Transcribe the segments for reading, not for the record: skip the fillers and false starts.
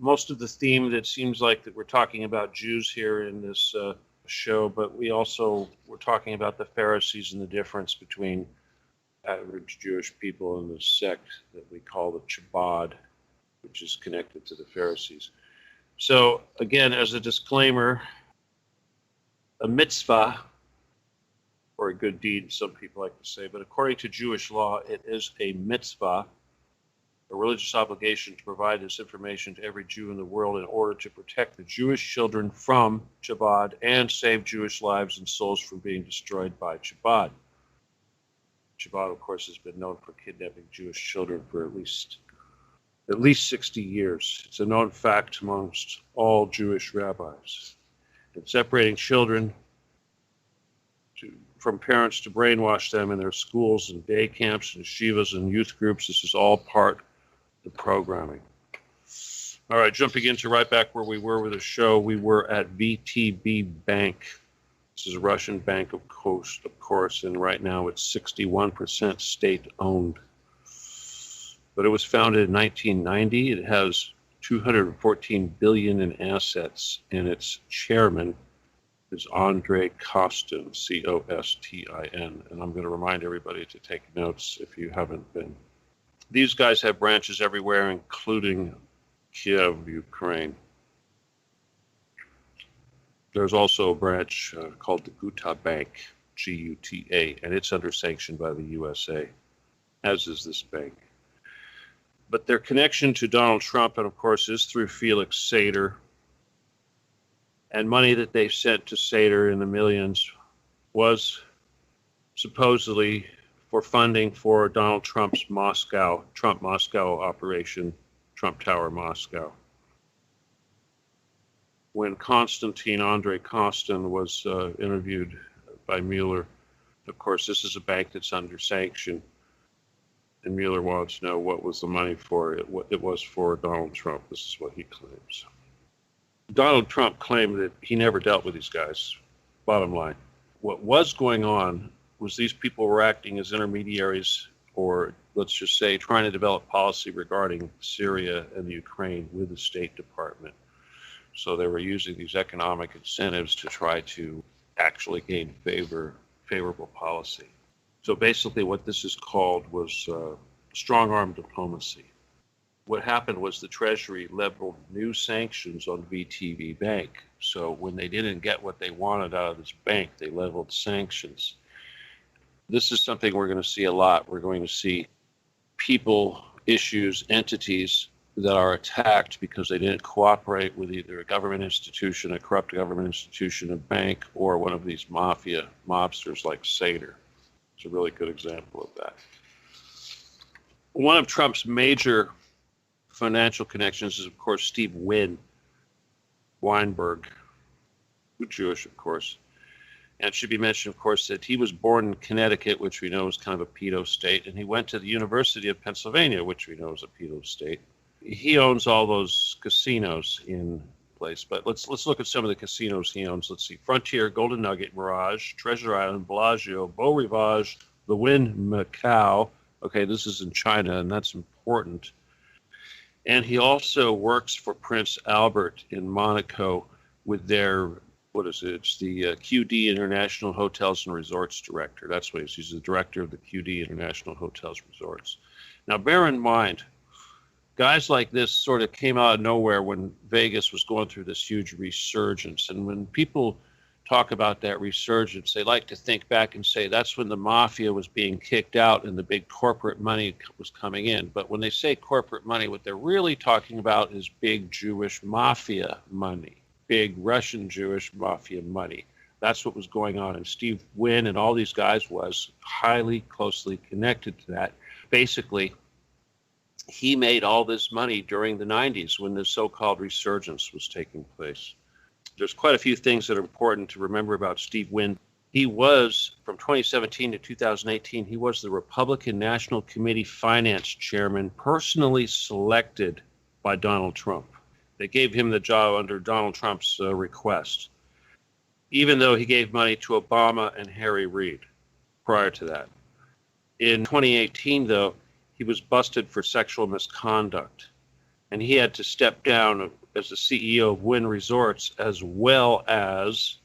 most of the theme that seems like that we're talking about Jews here in this show, but we're talking about the Pharisees and the difference between average Jewish people and the sect that we call the Chabad, which is connected to the Pharisees. So again, as a disclaimer, a mitzvah, or a good deed, some people like to say, but according to Jewish law, it is a mitzvah, a religious obligation to provide this information to every Jew in the world in order to protect the Jewish children from Chabad and save Jewish lives and souls from being destroyed by Chabad. Chabad, of course, has been known for kidnapping Jewish children for at least 60 years. It's a known fact amongst all Jewish rabbis. And separating children from parents to brainwash them in their schools and day camps and yeshivas and youth groups, this is all part of the programming. All right, jumping into right back where we were with the show, we were at VTB Bank. This is a Russian bank, of course, and right now it's 61% state-owned. But it was founded in 1990. It has $214 billion in assets, and its chairman is Andrei Kostin, Kostin, and I'm going to remind everybody to take notes if you haven't been. These guys have branches everywhere, including Kiev, Ukraine. There's also a branch called the Guta Bank, Guta, and it's under sanction by the USA, as is this bank. But their connection to Donald Trump, and of course, is through Felix Sater. And money that they sent to Sater in the millions was supposedly for funding for Donald Trump's Trump Moscow operation, Trump Tower Moscow. When Andrei Kostin was interviewed by Mueller, of course, this is a bank that's under sanction. And Mueller wants to know what was the money for it. What it was for Donald Trump. This is what he claims. Donald Trump claimed that he never dealt with these guys. Bottom line. What was going on was these people were acting as intermediaries, or let's just say trying to develop policy regarding Syria and the Ukraine with the State Department. So they were using these economic incentives to try to actually gain favorable policy. So basically what this is called was strong-arm diplomacy. What happened was the Treasury leveled new sanctions on VTB Bank. So when they didn't get what they wanted out of this bank, they leveled sanctions. This is something we're going to see a lot. We're going to see people, issues, entities that are attacked because they didn't cooperate with either a government institution, a corrupt government institution, a bank, or one of these mobsters like Sater. It's a really good example of that. One of Trump's major financial connections is, of course, Steve Weinberg, Jewish, of course. And it should be mentioned, of course, that he was born in Connecticut, which we know is kind of a pedo state, and he went to the University of Pennsylvania, which we know is a pedo state. He owns all those casinos in place, but let's look at some of the casinos he owns. Let's see: Frontier, Golden Nugget, Mirage, Treasure Island, Bellagio, Beau Rivage, The Wynn Macau. Okay, this is in China, and that's important. And he also works for Prince Albert in Monaco with their, it's the QD International Hotels and Resorts Director. That's what he is. He's the director of the QD International Hotels and Resorts. Now, bear in mind, guys like this sort of came out of nowhere when Vegas was going through this huge resurgence. And when people talk about that resurgence, they like to think back and say that's when the mafia was being kicked out and the big corporate money was coming in. But when they say corporate money, what they're really talking about is big Jewish mafia money, big Russian Jewish mafia money. That's what was going on. And Steve Wynn and all these guys was highly closely connected to that. Basically, he made all this money during the 90s when the so-called resurgence was taking place. There's quite a few things that are important to remember about Steve Wynn. He was, from 2017 to 2018, he was the Republican National Committee Finance Chairman, personally selected by Donald Trump. They gave him the job under Donald Trump's request, even though he gave money to Obama and Harry Reid prior to that. In 2018, though, he was busted for sexual misconduct. and he had to step down as the CEO of Wynn Resorts, as well as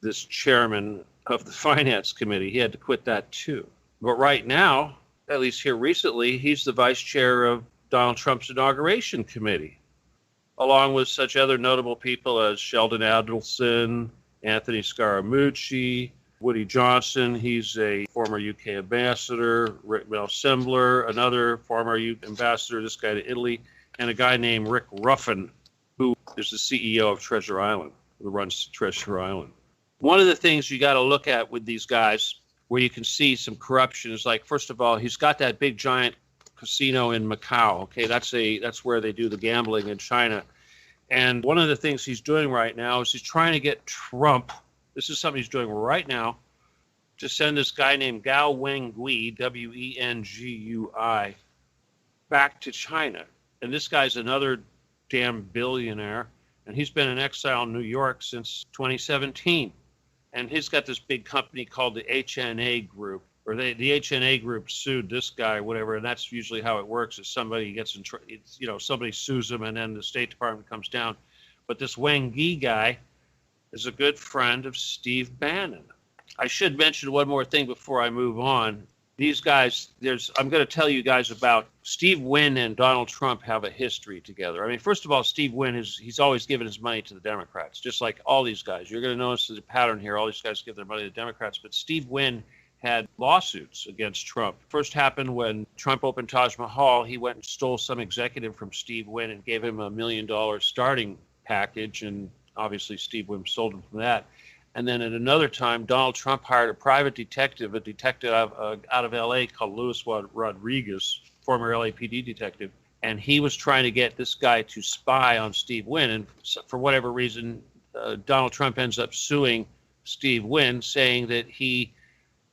this chairman of the finance committee. He had to quit that too. But right now, at least here recently, he's the vice chair of Donald Trump's inauguration committee, along with such other notable people as Sheldon Adelson, Anthony Scaramucci, Woody Johnson. He's a former UK ambassador, Rick Melsembler, another former ambassador, this guy to Italy, and a guy named Rick Ruffin, who is the CEO of Treasure Island, who runs Treasure Island. One of the things you got to look at with these guys, where you can see some corruption, is like, first of all, he's got that big giant casino in Macau. Okay, that's where they do the gambling in China. And one of the things he's doing right now is he's trying to get Trump. This is something he's doing right now, to send this guy named Gao Wengui, Wengui, back to China. And this guy's another damn billionaire, and he's been in exile in New York since 2017. And he's got this big company called the HNA Group, or the HNA Group sued this guy, whatever. And that's usually how it works: is somebody gets somebody sues him, and then the State Department comes down. But this Wengui guy is a good friend of Steve Bannon. I should mention one more thing before I move on. These guys, I'm going to tell you guys about Steve Wynn and Donald Trump have a history together. I mean, first of all, Steve Wynn he's always given his money to the Democrats, just like all these guys. You're going to notice there's a pattern here. All these guys give their money to the Democrats, but Steve Wynn had lawsuits against Trump. First happened when Trump opened Taj Mahal. He went and stole some executive from Steve Wynn and gave him $1 million starting package, and obviously Steve Wynn sold him from that. And then at another time, Donald Trump hired a private detective, out of L.A. called Luis Rodriguez, former LAPD detective, and he was trying to get this guy to spy on Steve Wynn. And for whatever reason, Donald Trump ends up suing Steve Wynn, saying that he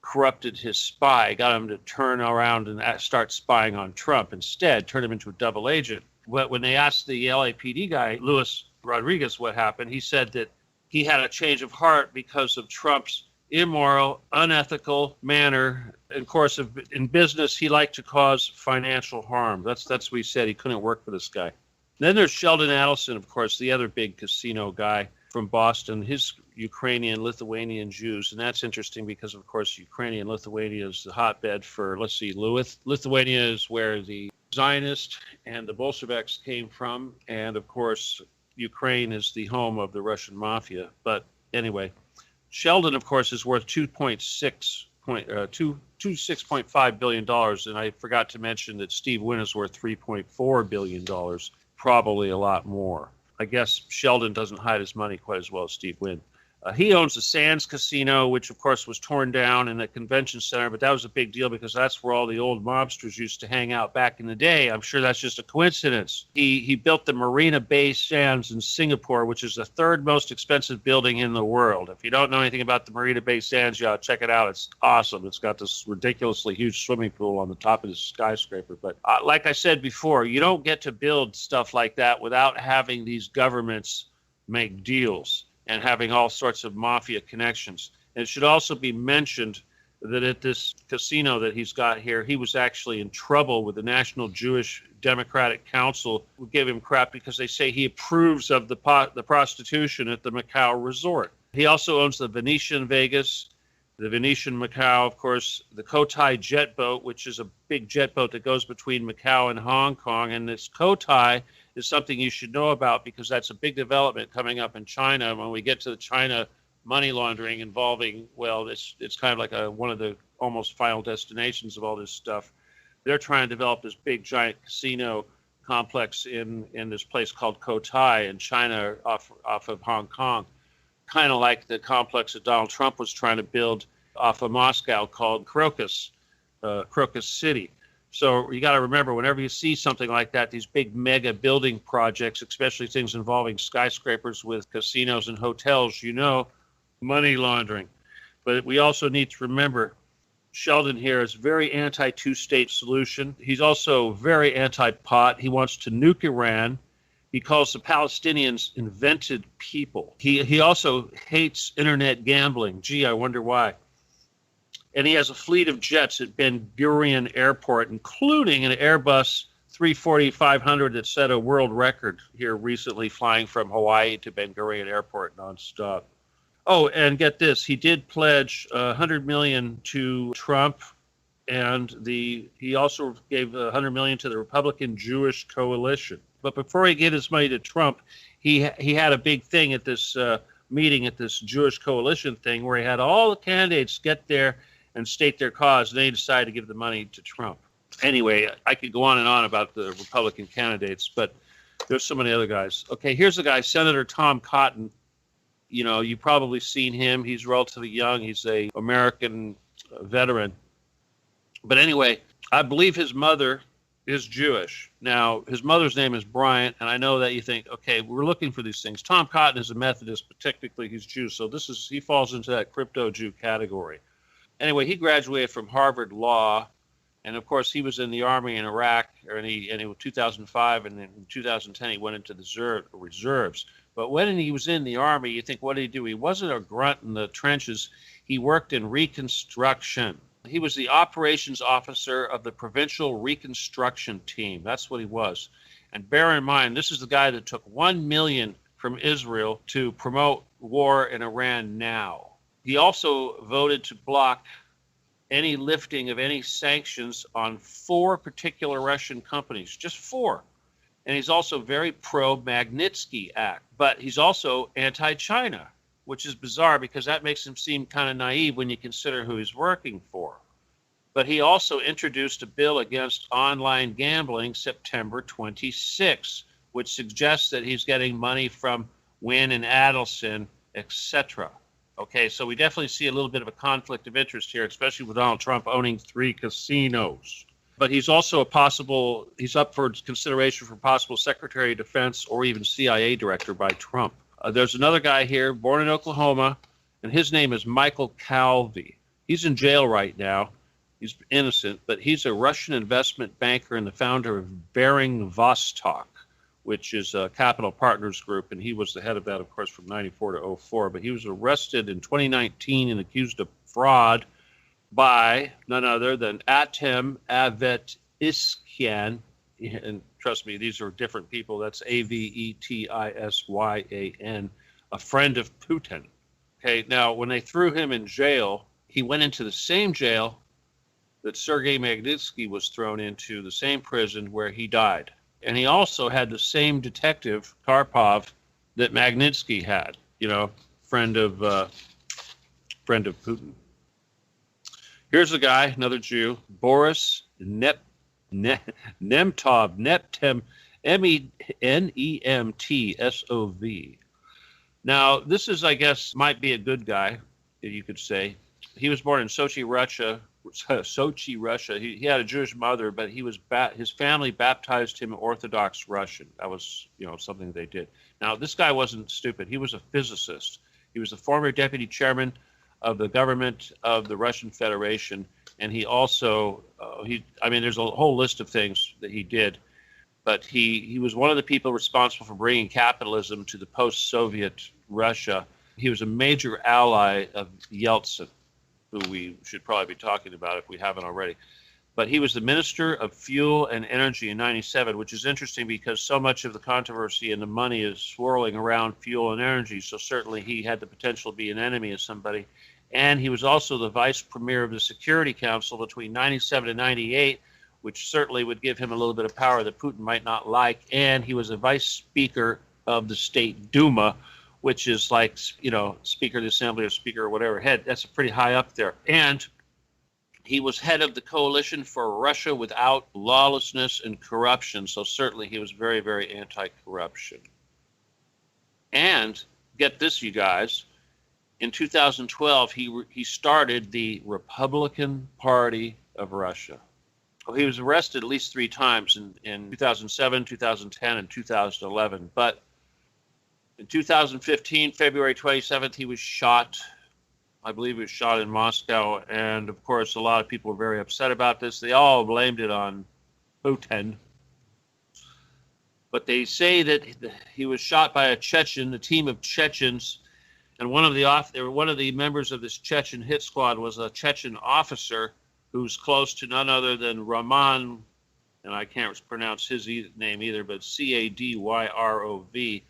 corrupted his spy, got him to turn around and start spying on Trump instead, turn him into a double agent. But when they asked the LAPD guy, Luis Rodriguez, what happened, he said that he had a change of heart because of Trump's immoral, unethical manner. Of course, in business, he liked to cause financial harm. That's what he said. He couldn't work for this guy. Then there's Sheldon Adelson, of course, the other big casino guy from Boston. His Ukrainian, Lithuanian Jews. And that's interesting because, of course, Ukrainian, Lithuania is the hotbed for, Lithuania is where the Zionists and the Bolsheviks came from. And, of course, Ukraine is the home of the Russian mafia. But anyway, Sheldon, of course, is worth $26.5 billion. And I forgot to mention that Steve Wynn is worth $3.4 billion, probably a lot more. I guess Sheldon doesn't hide his money quite as well as Steve Wynn. He owns the Sands Casino, which, of course, was torn down in a convention center. But that was a big deal because that's where all the old mobsters used to hang out back in the day. I'm sure that's just a coincidence. He built the Marina Bay Sands in Singapore, which is the third most expensive building in the world. If you don't know anything about the Marina Bay Sands, you ought to check it out. It's awesome. It's got this ridiculously huge swimming pool on the top of this skyscraper. But like I said before, you don't get to build stuff like that without having these governments make deals and having all sorts of mafia connections. And it should also be mentioned that at this casino that he's got here, he was actually in trouble with the National Jewish Democratic Council, who gave him crap because they say he approves of the prostitution at the Macau resort. He also owns the Venetian Vegas, the Venetian Macau, of course, the Cotai jet boat, which is a big jet boat that goes between Macau and Hong Kong. And this Cotai is something you should know about because that's a big development coming up in China. When we get to the China money laundering involving, well, it's kind of like one of the almost final destinations of all this stuff. They're trying to develop this big giant casino complex in this place called Cotai in China off of Hong Kong, kind of like the complex that Donald Trump was trying to build off of Moscow called Crocus City. So you got to remember, whenever you see something like that, these big mega building projects, especially things involving skyscrapers with casinos and hotels, money laundering. But we also need to remember Sheldon here is very anti-two-state solution. He's also very anti-pot. He wants to nuke Iran. He calls the Palestinians invented people. He also hates internet gambling. Gee, I wonder why. And he has a fleet of jets at Ben Gurion Airport, including an Airbus 340, 500 that set a world record here recently, flying from Hawaii to Ben Gurion Airport nonstop. Oh, and get this, he did pledge $100 million to Trump, and he also gave $100 million to the Republican Jewish Coalition. But before he gave his money to Trump, he had a big thing at this meeting at this Jewish Coalition thing where he had all the candidates get there and state their cause, and they decided to give the money to Trump. Anyway, I could go on and on about the Republican candidates, but there's so many other guys. Okay, here's a guy, Senator Tom Cotton. You know, you've probably seen him. He's relatively young. He's a American veteran. But anyway, I believe his mother is Jewish. Now, his mother's name is Bryant, and I know that you think, okay, we're looking for these things. Tom Cotton is a Methodist, but technically he's Jewish, so he falls into that crypto-Jew category. Anyway, he graduated from Harvard Law, and of course he was in the Army in Iraq, and in 2005, and then in 2010 he went into the reserves. But when he was in the Army, you think, what did he do? He wasn't a grunt in the trenches. He worked in Reconstruction. He was the operations officer of the Provincial Reconstruction Team. That's what he was. And bear in mind, this is the guy that took $1 million from Israel to promote war in Iran now. He also voted to block any lifting of any sanctions on 4 particular Russian companies, just 4. And he's also very pro-Magnitsky Act, but he's also anti-China, which is bizarre because that makes him seem kind of naive when you consider who he's working for. But he also introduced a bill against online gambling September 26, which suggests that he's getting money from Wynn and Adelson, etc. Okay, so we definitely see a little bit of a conflict of interest here, especially with Donald Trump owning 3 casinos. But he's also he's up for consideration for possible Secretary of Defense or even CIA director by Trump. There's another guy here, born in Oklahoma, and his name is Michael Calvi. He's in jail right now. He's innocent, but he's a Russian investment banker and the founder of Bering Vostok, which is a Capital Partners Group, and he was the head of that, of course, from 94 to 04. But he was arrested in 2019 and accused of fraud by none other than Atem Avetisyan, and trust me, these are different people. That's Avetisyan, a friend of Putin. Okay, now when they threw him in jail, he went into the same jail that Sergei Magnitsky was thrown into, the same prison where he died. And he also had the same detective, Karpov, that Magnitsky had, friend of Putin. Here's a guy, another Jew, Boris Nemtsov, Nemtsov. Now, this is, I guess, might be a good guy, you could say. He was born in Sochi, Russia. He had a Jewish mother, but his family baptized him Orthodox Russian. That was, something they did. Now, this guy wasn't stupid. He was a physicist. He was the former deputy chairman of the government of the Russian Federation, and he also there's a whole list of things that he did, but he was one of the people responsible for bringing capitalism to the post-Soviet Russia. He was a major ally of Yeltsin, who we should probably be talking about if we haven't already. But he was the Minister of Fuel and Energy in 97, which is interesting because so much of the controversy and the money is swirling around fuel and energy, so certainly he had the potential to be an enemy of somebody. And he was also the vice premier of the Security Council between 97 and 98, which certainly would give him a little bit of power that Putin might not like. And he was a vice speaker of the State Duma, which is like, Speaker of the Assembly or Speaker or whatever head. That's pretty high up there. And he was head of the Coalition for Russia Without Lawlessness and Corruption. So certainly he was very, very anti-corruption. And get this, you guys, in 2012, he started the Republican Party of Russia. Well, he was arrested at least 3 times in 2007, 2010, and 2011. But in 2015, February 27th, he was shot. I believe he was shot in Moscow. And, of course, a lot of people were very upset about this. They all blamed it on Putin. But they say that he was shot by a team of Chechens. And one of the members of this Chechen hit squad was a Chechen officer who's close to none other than Roman and I can't pronounce his name either, but Kadyrov,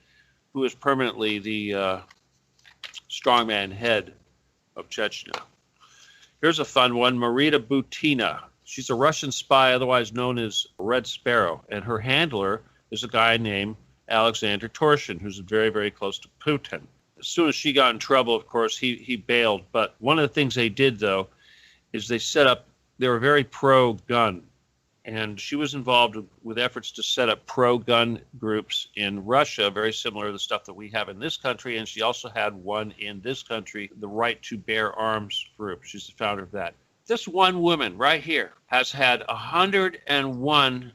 who is permanently the strongman head of Chechnya. Here's a fun one, Marita Butina. She's a Russian spy, otherwise known as Red Sparrow, and her handler is a guy named Alexander Torshin, who's very, very close to Putin. As soon as she got in trouble, of course, he bailed. But one of the things they did, though, is they were very pro-gun. And she was involved with efforts to set up pro-gun groups in Russia, very similar to the stuff that we have in this country. And she also had one in this country, the Right to Bear Arms group. She's the founder of that. This one woman right here has had 101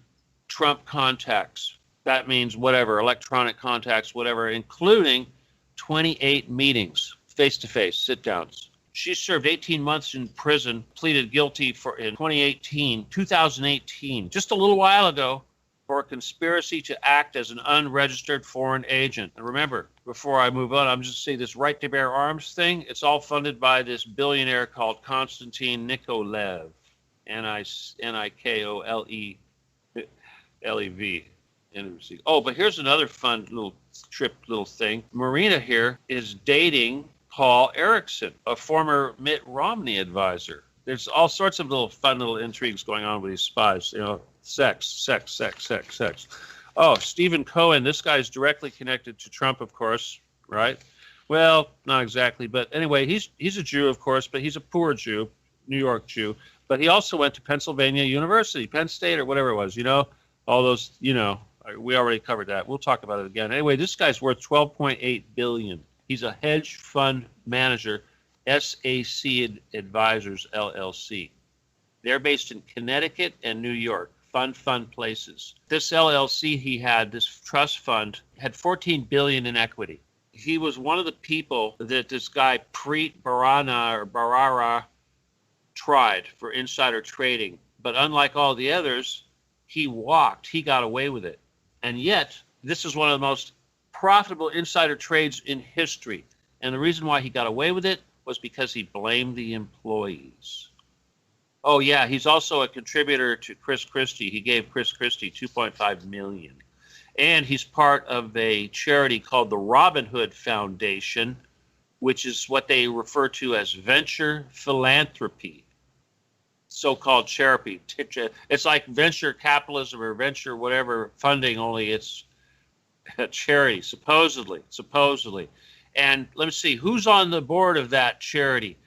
Trump contacts. That means whatever, electronic contacts, whatever, including 28 meetings, face-to-face, sit-downs. She served 18 months in prison, pleaded guilty in 2018, just a little while ago, for a conspiracy to act as an unregistered foreign agent. And remember, before I move on, I'm just saying this Right to Bear Arms thing, it's all funded by this billionaire called Konstantin Nikolev, Nikolev. Oh, but here's another fun little thing. Marina here is dating Paul Erickson, a former Mitt Romney advisor. There's all sorts of fun little intrigues going on with these spies. Sex. Oh, Stephen Cohen, this guy's directly connected to Trump, of course, right? Well, not exactly, but anyway, he's a Jew, of course, but he's a poor Jew, New York Jew. But he also went to Pennsylvania University, Penn State, or whatever it was. All those. We already covered that. We'll talk about it again. Anyway, this guy's worth $12.8 billion. He's a hedge fund manager, SAC Advisors, LLC. They're based in Connecticut and New York, fun places. This LLC this trust fund, had $14 billion in equity. He was one of the people that this guy, Preet Bharara, tried for insider trading. But unlike all the others, he got away with it. And yet, this is one of the most profitable insider trades in history. And the reason why he got away with it was because he blamed the employees. Oh, yeah, he's also a contributor to Chris Christie. He gave Chris Christie $2.5 million. And he's part of a charity called the Robin Hood Foundation, which is what they refer to as venture philanthropy, so-called charity. It's like venture capitalism or venture whatever funding, only it's a charity, supposedly. And let me see, who's on the board of that charity?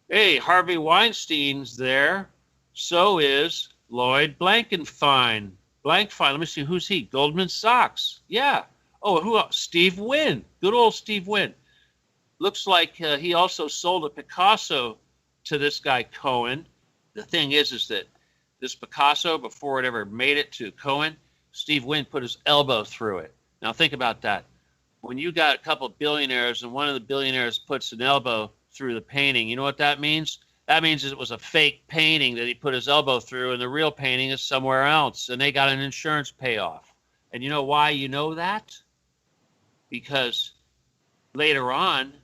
Hey, Harvey Weinstein's there. So is Lloyd Blankfein. Let me see, who's he? Goldman Sachs. Yeah. Oh, who else? Steve Wynn. Good old Steve Wynn. Looks like he also sold a Picasso to this guy Cohen. The thing is that this Picasso, before it ever made it to Cohen, Steve Wynn put his elbow through it. Now think about that. When you got a couple of billionaires and one of the billionaires puts an elbow through the painting, you know what that means? That means it was a fake painting that he put his elbow through, and the real painting is somewhere else, and they got an insurance payoff. And you know why you know that? Because later on,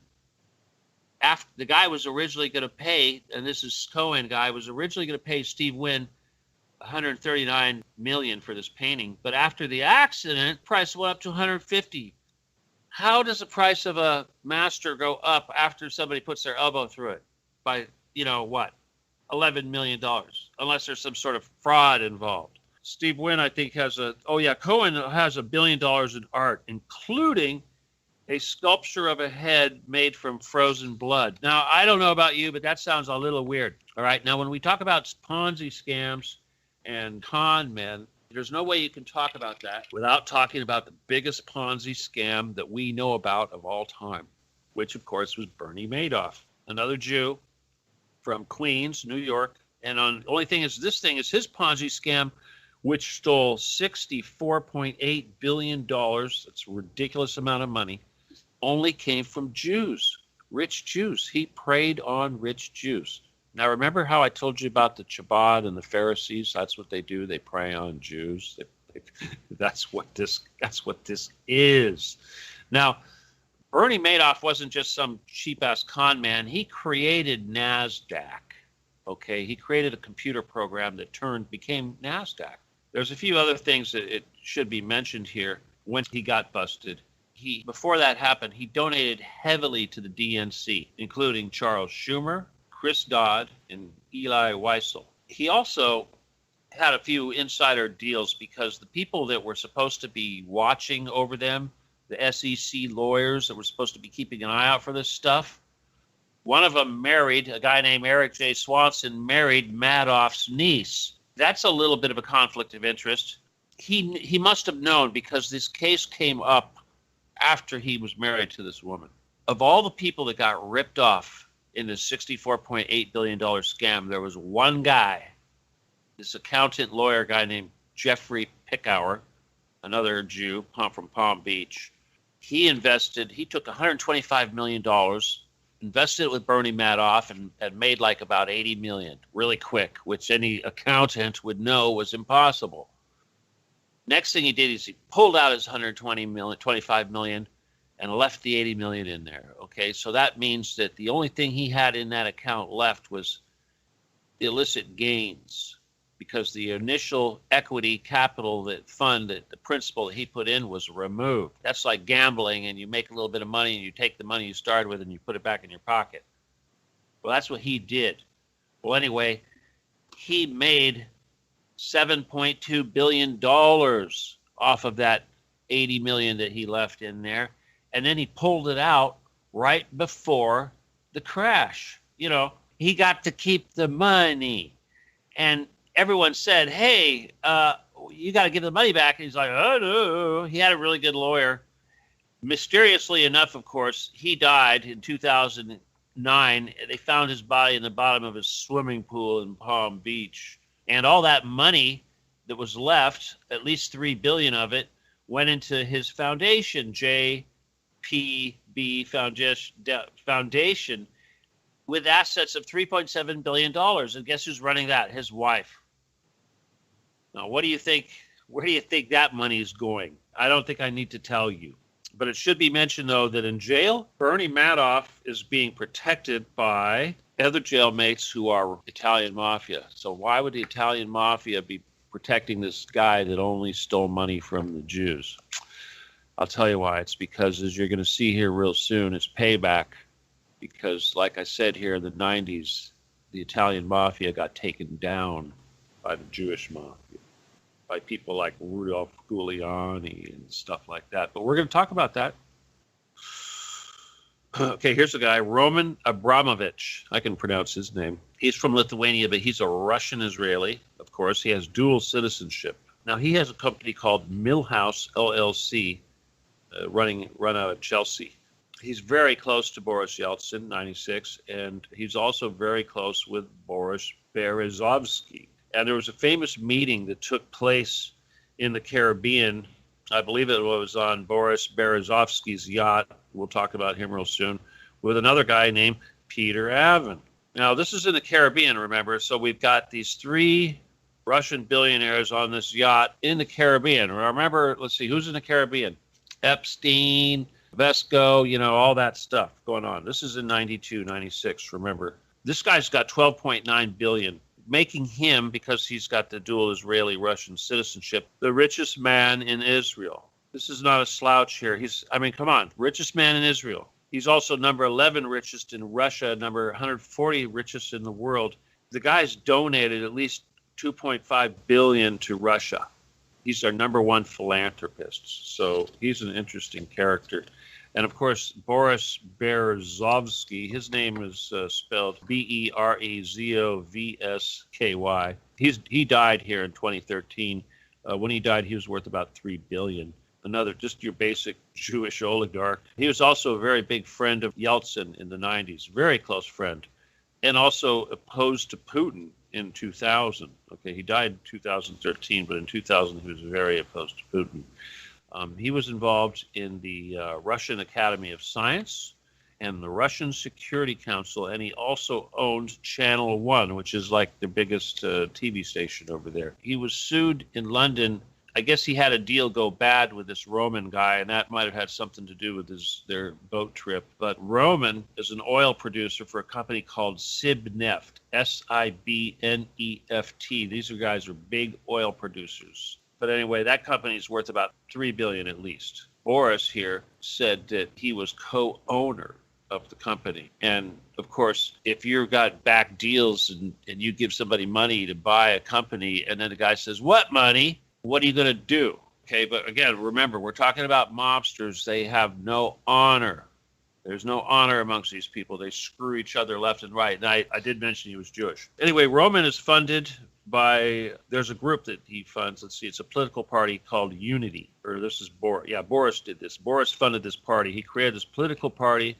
after the guy was originally going to pay, and this is Cohen guy, was originally going to pay Steve Wynn $139 million for this painting, but after the accident, price went up to $150. How does the price of a master go up after somebody puts their elbow through it by, $11 million, unless there's some sort of fraud involved? Steve Wynn, I think, Cohen has $1 billion in art, including a sculpture of a head made from frozen blood. Now, I don't know about you, but that sounds a little weird. All right. Now, when we talk about Ponzi scams and con men, there's no way you can talk about that without talking about the biggest Ponzi scam that we know about of all time, which, of course, was Bernie Madoff, another Jew from Queens, New York. And the only thing is, this thing is his Ponzi scam, which stole $64.8 billion. That's a ridiculous amount of money. Only came from Jews, rich Jews. He preyed on rich Jews. Now, remember how I told you about the Chabad and the Pharisees? That's what they do. They prey on Jews. That's what this is. Now, Bernie Madoff wasn't just some cheap-ass con man. He created NASDAQ. Okay, he created a computer program that became NASDAQ. There's a few other things that it should be mentioned here. When he got busted, before that happened, he donated heavily to the DNC, including Charles Schumer, Chris Dodd, and Eli Wiesel. He also had a few insider deals because the people that were supposed to be watching over them, the SEC lawyers that were supposed to be keeping an eye out for this stuff, one of them married, a guy named Eric J. Swanson, married Madoff's niece. That's a little bit of a conflict of interest. He must have known because this case came up after he was married to this woman. Of all the people that got ripped off in this $64.8 billion scam, there was one guy, this accountant lawyer guy named Jeffrey Pickauer, another Jew from Palm Beach. He took $125 million, invested it with Bernie Madoff, and made like about $80 million really quick, which any accountant would know was impossible. Next thing he did is he pulled out his $125 million and left the $80 million in there. Okay, so that means that the only thing he had in that account left was illicit gains, because the initial equity capital the principal that he put in was removed. That's like gambling, and you make a little bit of money and you take the money you started with and you put it back in your pocket. Well, that's what he did. Well, anyway, he made $7.2 billion off of that $80 million that he left in there. And then he pulled it out right before the crash. You know, he got to keep the money. And everyone said, hey, you got to give the money back. And he's like, oh, no. He had a really good lawyer. Mysteriously enough, of course, he died in 2009. They found his body in the bottom of his swimming pool in Palm Beach. And all that money that was left, at least $3 billion of it, went into his foundation, JPB Foundation, with assets of $3.7 billion. And guess who's running that? His wife. Now, what do you think? Where do you think that money is going? I don't think I need to tell you. But it should be mentioned, though, that in jail, Bernie Madoff is being protected by other jailmates who are Italian mafia. So why would the Italian mafia be protecting this guy that only stole money from the Jews? I'll tell you why. It's because, as you're going to see here real soon, it's payback. Because, like I said here in the 90s, the Italian mafia got taken down by the Jewish mafia, by people like Rudolph Giuliani and stuff like that. But we're going to talk about that. Okay, here's a guy, Roman Abramovich. I can pronounce his name. He's from Lithuania, but he's a Russian-Israeli, of course. He has dual citizenship. Now, he has a company called Millhouse LLC, run out of Chelsea. He's very close to Boris Yeltsin, 96, and he's also very close with Boris Berezovsky. And there was a famous meeting that took place in the Caribbean. I believe it was on Boris Berezovsky's yacht. We'll talk about him real soon, with another guy named Peter Avin. Now, this is in the Caribbean, remember? So we've got these three Russian billionaires on this yacht in the Caribbean. Remember, let's see, who's in the Caribbean? Epstein, Vesco, all that stuff going on. This is in 92, 96, remember. This guy's got $12.9 billion, making him, because he's got the dual Israeli-Russian citizenship, the richest man in Israel. This is not a slouch here. Come on, richest man in Israel. He's also number 11 richest in Russia, number 140 richest in the world. The guy's donated at least $2.5 billion to Russia. He's our number one philanthropist. So he's an interesting character. And of course, Boris Berezovsky, his name is spelled Berezovsky. He died here in 2013. When he died, he was worth about $3 billion. Another, just your basic Jewish oligarch. He was also a very big friend of Yeltsin in the 90s, very close friend, and also opposed to Putin in 2000. Okay, he died in 2013, but in 2000 he was very opposed to Putin. He was involved in the Russian Academy of Science and the Russian Security Council, and he also owned Channel One, which is like the biggest TV station over there. He was sued in London I guess he had a deal go bad with this Roman guy, and that might have had something to do with their boat trip. But Roman is an oil producer for a company called Sibneft, Sibneft. These guys are big oil producers. But anyway, that company is worth about $3 billion at least. Boris here said that he was co-owner of the company. And of course, if you've got back deals and you give somebody money to buy a company, and then the guy says, "What money? What are you going to do?" Okay, but again, remember, we're talking about mobsters. They have no honor. There's no honor amongst these people. They screw each other left and right. And I did mention he was Jewish. Anyway, Roman is funded by, there's a group that he funds. Let's see, it's a political party called Unity. Or this is Boris. Yeah, Boris did this. Boris funded this party. He created this political party.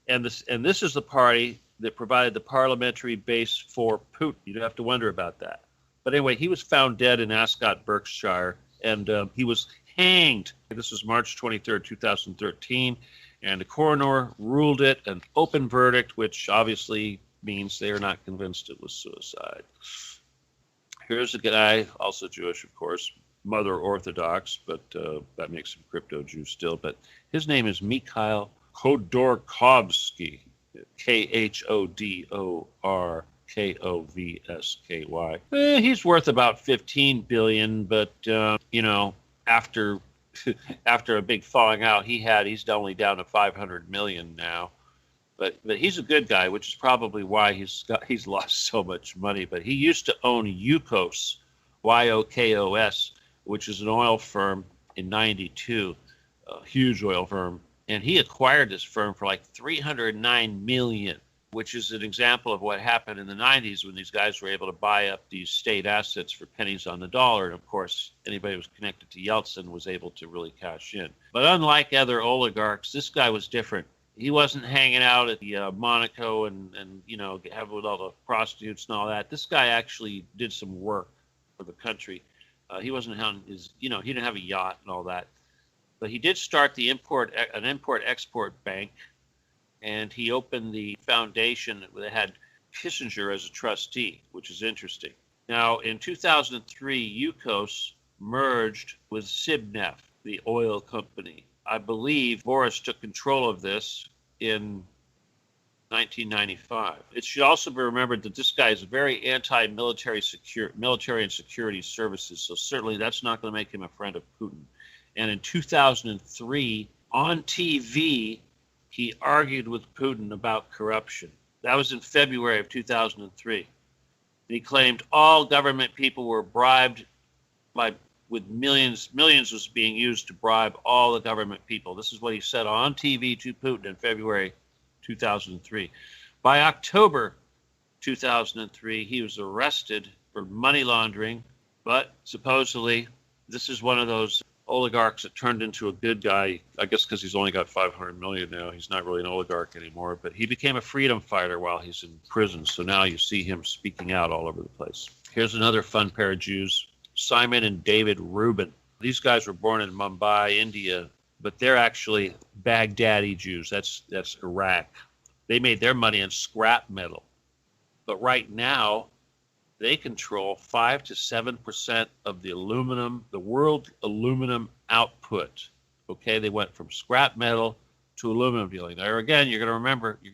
And this is the party that provided the parliamentary base for Putin. You don't have to wonder about that. But anyway, he was found dead in Ascot, Berkshire, and he was hanged. This was March 23rd, 2013, and the coroner ruled it an open verdict, which obviously means they are not convinced it was suicide. Here's a guy, also Jewish, of course, Mother Orthodox, but that makes him crypto-Jew still. But his name is Mikhail Khodorkovsky, Khodorkovsky. He's worth about $15 billion, but after a big falling out he's only down to $500 million now. But he's a good guy, which is probably why he's lost so much money. But he used to own Yukos, Yokos, which is an oil firm in '92, a huge oil firm. And he acquired this firm for like $309 million, which is an example of what happened in the 90s when these guys were able to buy up these state assets for pennies on the dollar. And of course, anybody who was connected to Yeltsin was able to really cash in. But unlike other oligarchs, this guy was different. He wasn't hanging out at the Monaco and having with all the prostitutes and all that. This guy actually did some work for the country. He wasn't on he didn't have a yacht and all that. But he did start an import-export bank, and he opened the foundation that had Kissinger as a trustee, which is interesting. Now, in 2003, Yukos merged with Sibneft, the oil company. I believe Boris took control of this in 1995. It should also be remembered that this guy is very anti-military military and security services, so certainly that's not going to make him a friend of Putin. And in 2003, on TV, he argued with Putin about corruption. That was in February of 2003. And he claimed all government people were bribed with millions. Millions was being used to bribe all the government people. This is what he said on TV to Putin in February 2003. By October 2003, he was arrested for money laundering, but supposedly this is one of those oligarchs that turned into a good guy, I guess because he's only got $500 million now. He's not really an oligarch anymore, but he became a freedom fighter while he's in prison. So now you see him speaking out all over the place. Here's another fun pair of Jews, Simon and David Rubin. These guys were born in Mumbai, India, but they're actually Baghdadi Jews. That's Iraq. They made their money in scrap metal. But right now, they control 5 to 7% of the world aluminum output. Okay, they went from scrap metal to aluminum dealing. There again, you're going to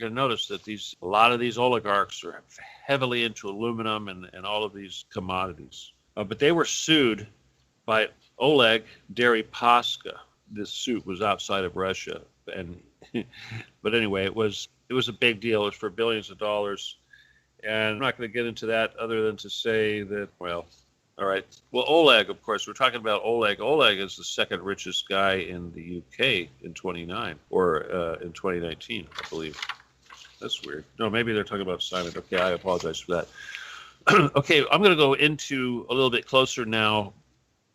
notice that a lot of these oligarchs are heavily into aluminum and all of these commodities. But they were sued by Oleg Deripaska. This suit was outside of Russia, but anyway, it was a big deal. It was for billions of dollars. And I'm not going to get into that other than to say that, well, all right. Well, Oleg, of course, we're talking about Oleg. Oleg is the second richest guy in the UK in 2019, I believe. That's weird. No, maybe they're talking about Simon. Okay, I apologize for that. Okay, I'm going to go into a little bit closer now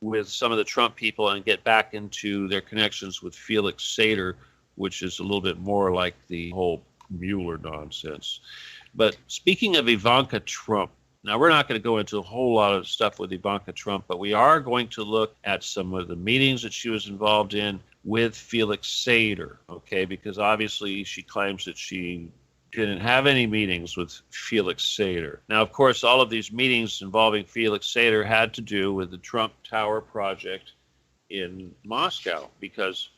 with some of the Trump people and get back into their connections with Felix Sater, which is a little bit more like the whole Mueller nonsense. But speaking of Ivanka Trump, now we're not going to go into a whole lot of stuff with Ivanka Trump, but we are going to look at some of the meetings that she was involved in with Felix Sater, okay, because obviously she claims that she didn't have any meetings with Felix Sater. Now, of course, all of these meetings involving Felix Sater had to do with the Trump Tower project in Moscow, because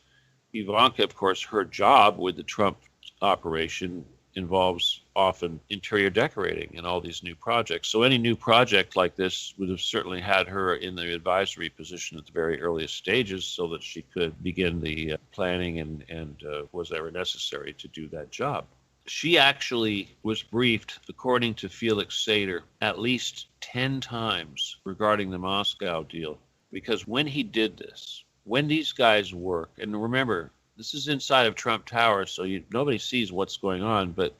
Ivanka, of course, her job with the Trump operation involves often interior decorating and all these new projects. So any new project like this would have certainly had her in the advisory position at the very earliest stages so that she could begin the planning and was ever necessary to do that job. She actually was briefed, according to Felix Sater, at least 10 times regarding the Moscow deal. Because when he did this, when these guys work, and remember, this is inside of Trump Tower, so nobody sees what's going on, but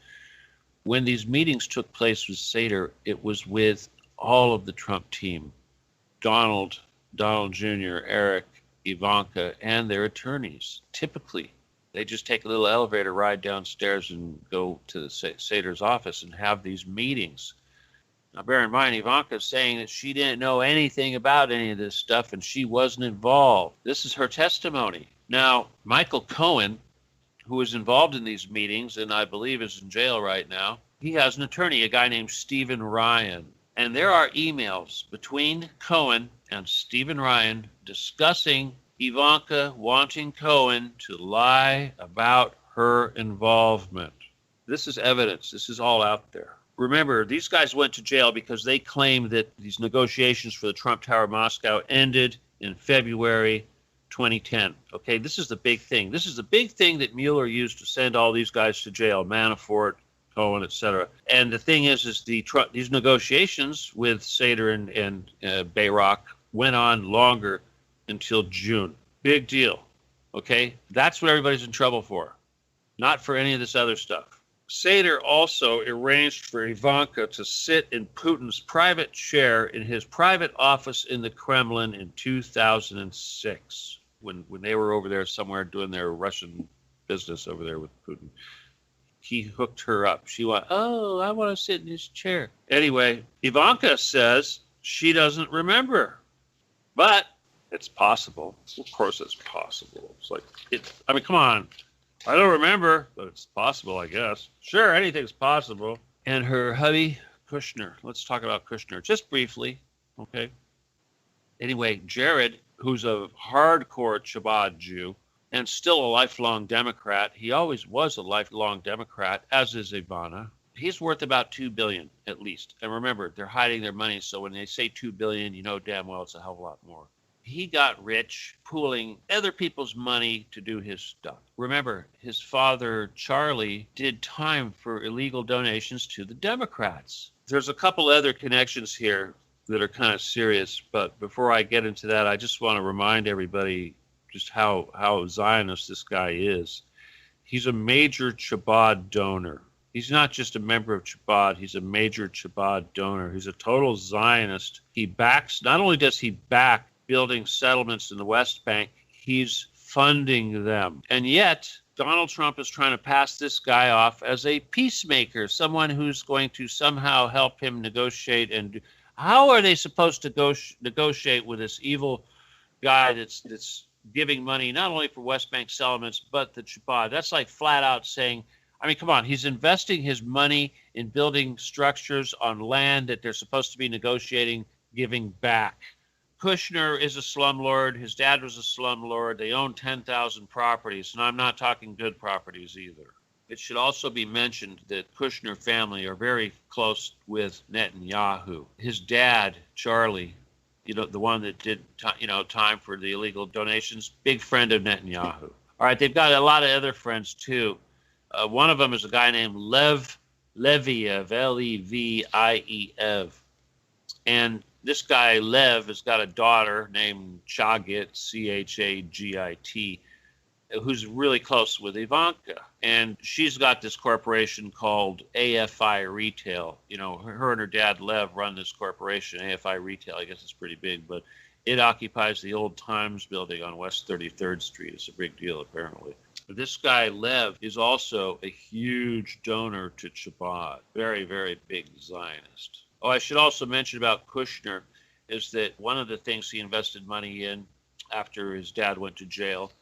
when these meetings took place with Sater, it was with all of the Trump team, Donald Jr., Eric, Ivanka, and their attorneys. Typically, they just take a little elevator ride downstairs and go to the Sater's office and have these meetings. Now, bear in mind, Ivanka's saying that she didn't know anything about any of this stuff and she wasn't involved. This is her testimony. Now, Michael Cohen, who is involved in these meetings and I believe is in jail right now, he has an attorney, a guy named Stephen Ryan. And there are emails between Cohen and Stephen Ryan discussing Ivanka wanting Cohen to lie about her involvement. This is evidence. This is all out there. Remember, these guys went to jail because they claimed that these negotiations for the Trump Tower Moscow ended in February 2010. Okay, this is the big thing. This is the big thing that Mueller used to send all these guys to jail, Manafort, Cohen, etc. And the thing is these negotiations with Sater and Bayrock went on longer until June. Big deal. Okay, that's what everybody's in trouble for, not for any of this other stuff. Sater also arranged for Ivanka to sit in Putin's private chair in his private office in the Kremlin in 2006, when they were over there somewhere doing their Russian business over there with Putin. He hooked her up. She went, oh, I want to sit in his chair. Anyway, Ivanka says she doesn't remember, but it's possible. Of course it's possible. It's like, come on. I don't remember, but it's possible, I guess. Sure, anything's possible. And her hubby, Kushner. Let's talk about Kushner just briefly, okay? Anyway, Jared, who's a hardcore Chabad Jew and still a lifelong Democrat, he always was a lifelong Democrat, as is Ivana. He's worth about $2 billion at least. And remember, they're hiding their money, so when they say $2 billion, you know damn well it's a hell of a lot more. He got rich pooling other people's money to do his stuff. Remember, his father, Charlie, did time for illegal donations to the Democrats. There's a couple other connections here that are kind of serious, but before I get into that, I just want to remind everybody just how Zionist this guy is. He's a major Chabad donor. He's not just a member of Chabad, he's a major Chabad donor. He's a total Zionist. He backs, not only does he back building settlements in the West Bank, he's funding them. And yet, Donald Trump is trying to pass this guy off as a peacemaker, someone who's going to somehow help him negotiate. And how are they supposed to negotiate with this evil guy that's giving money not only for West Bank settlements, but the Chabad? That's like flat out saying, I mean, come on, he's investing his money in building structures on land that they're supposed to be negotiating, giving back. Kushner is a slumlord. His dad was a slumlord. They own 10,000 properties, and I'm not talking good properties either. It should also be mentioned that Kushner family are very close with Netanyahu. His dad, Charlie, the one that did, time for the illegal donations, big friend of Netanyahu. All right, they've got a lot of other friends too. One of them is a guy named Lev Leviev, Leviev, and this guy, Lev, has got a daughter named Chagit, Chagit, who's really close with Ivanka. And she's got this corporation called AFI Retail. Her and her dad, Lev, run this corporation, AFI Retail. I guess it's pretty big, but it occupies the old Times building on West 33rd Street. It's a big deal, apparently. But this guy, Lev, is also a huge donor to Chabad. Very, very big Zionist. Oh, I should also mention about Kushner is that one of the things he invested money in after his dad went to jail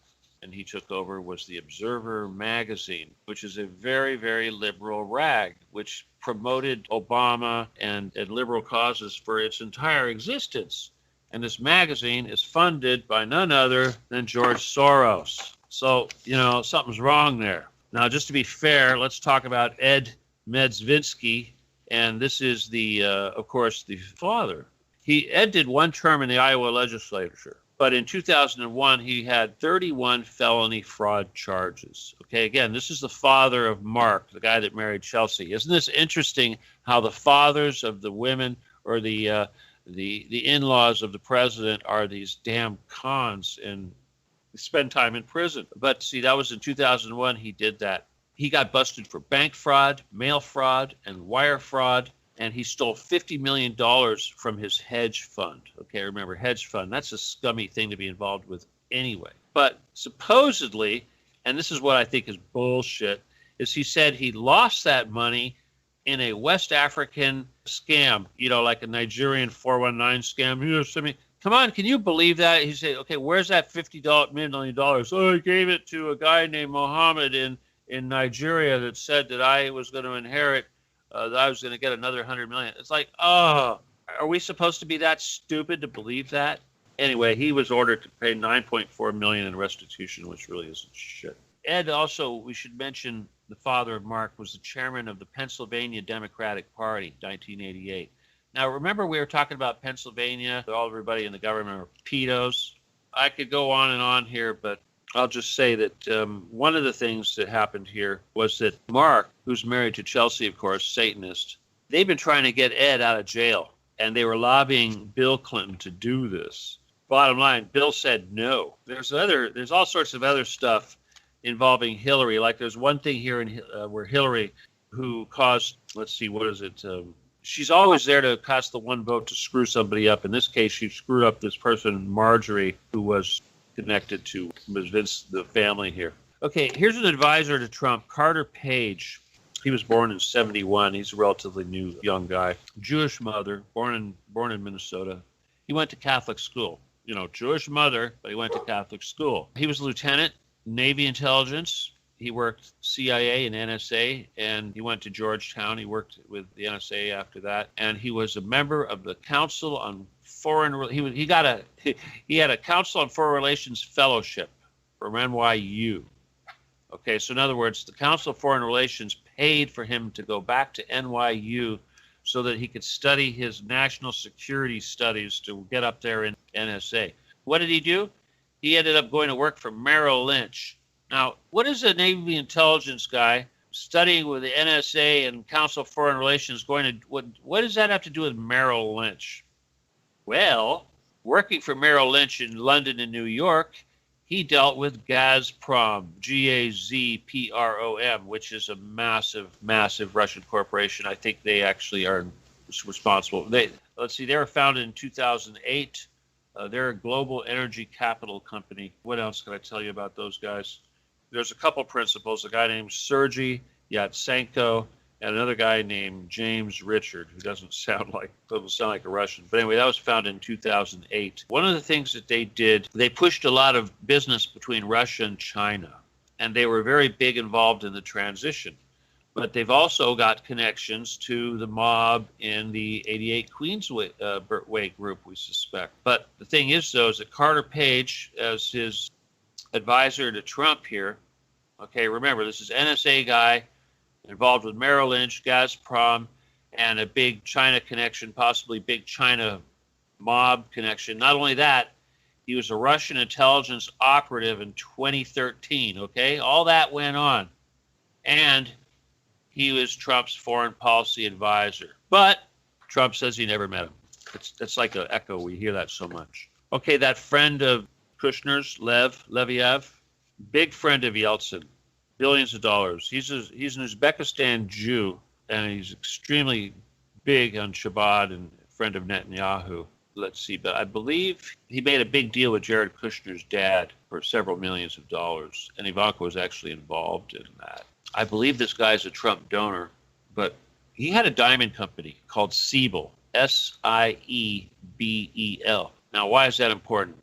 and he took over was the Observer magazine, which is a very, very liberal rag, which promoted Obama and liberal causes for its entire existence. And this magazine is funded by none other than George Soros. So, something's wrong there. Now, just to be fair, let's talk about Ed Medzvinsky. And this is of course, the father. Ed did one term in the Iowa legislature, but in 2001, he had 31 felony fraud charges. Okay, again, this is the father of Mark, the guy that married Chelsea. Isn't this interesting how the fathers of the women or the in-laws of the president are these damn cons and spend time in prison? But see, that was in 2001 he did that. He got busted for bank fraud, mail fraud, and wire fraud, and he stole $50 million from his hedge fund. Okay, remember, hedge fund, that's a scummy thing to be involved with anyway. But supposedly, and this is what I think is bullshit, is he said he lost that money in a West African scam, like a Nigerian 419 scam. Come on, can you believe that? He said, okay, where's that $50 million? Oh, I gave it to a guy named Mohammed in Nigeria that said that I was going to inherit, that I was going to get another 100 million. It's like, oh, are we supposed to be that stupid to believe that? Anyway, he was ordered to pay $9.4 million in restitution, which really isn't shit. Ed also, we should mention, the father of Mark, was the chairman of the Pennsylvania Democratic Party, 1988. Now, remember we were talking about Pennsylvania, everybody in the government are pedos. I could go on and on here, but I'll just say that one of the things that happened here was that Mark, who's married to Chelsea, of course, Satanist, they've been trying to get Ed out of jail, and they were lobbying Bill Clinton to do this. Bottom line, Bill said no. There's all sorts of other stuff involving Hillary. Like there's one thing here where Hillary, who caused, let's see, what is it? She's always there to cast the one vote to screw somebody up. In this case, she screwed up this person, Marjorie, who was connected to Vince, the family here. Okay, here's an advisor to Trump, Carter Page. He was born in 1971. He's a relatively new young guy. Jewish mother, born in Minnesota. He went to Catholic school. Jewish mother, but he went to Catholic school. He was a lieutenant, Navy intelligence. He worked CIA and NSA, and he went to Georgetown. He worked with the NSA after that, and he was a member of the Council on Foreign. He had a Council on Foreign Relations fellowship from NYU. Okay, so in other words, the Council of Foreign Relations paid for him to go back to NYU so that he could study his national security studies to get up there in NSA. What did he do? He ended up going to work for Merrill Lynch. Now, what is a Navy intelligence guy studying with the NSA and Council of Foreign Relations going to, what does that have to do with Merrill Lynch? Well, working for Merrill Lynch in London and New York, he dealt with Gazprom, Gazprom, which is a massive, massive Russian corporation. I think they actually are responsible. They were founded in 2008. They're a global energy capital company. What else can I tell you about those guys? There's a couple principals, a guy named Sergei Yatsenko and another guy named James Richard, who doesn't sound like a Russian. But anyway, that was founded in 2008. One of the things that they did, they pushed a lot of business between Russia and China, and they were very big involved in the transition. But they've also got connections to the mob in the 88 Queensway group, we suspect. But the thing is, though, is that Carter Page, as his advisor to Trump here, okay, remember, this is NSA guy involved with Merrill Lynch, Gazprom, and a big China connection, possibly big China mob connection. Not only that, he was a Russian intelligence operative in 2013, okay? All that went on. And he was Trump's foreign policy advisor. But Trump says he never met him. That's like an echo. We hear that so much. Okay, that friend of Kushner's, Leviev, big friend of Yeltsin, billions of dollars. He's an Uzbekistan Jew, and he's extremely big on Shabbat and a friend of Netanyahu. Let's see, but I believe he made a big deal with Jared Kushner's dad for several millions of dollars, and Ivanka was actually involved in that. I believe this guy's a Trump donor, but he had a diamond company called Siebel, Siebel. Now, why is that important?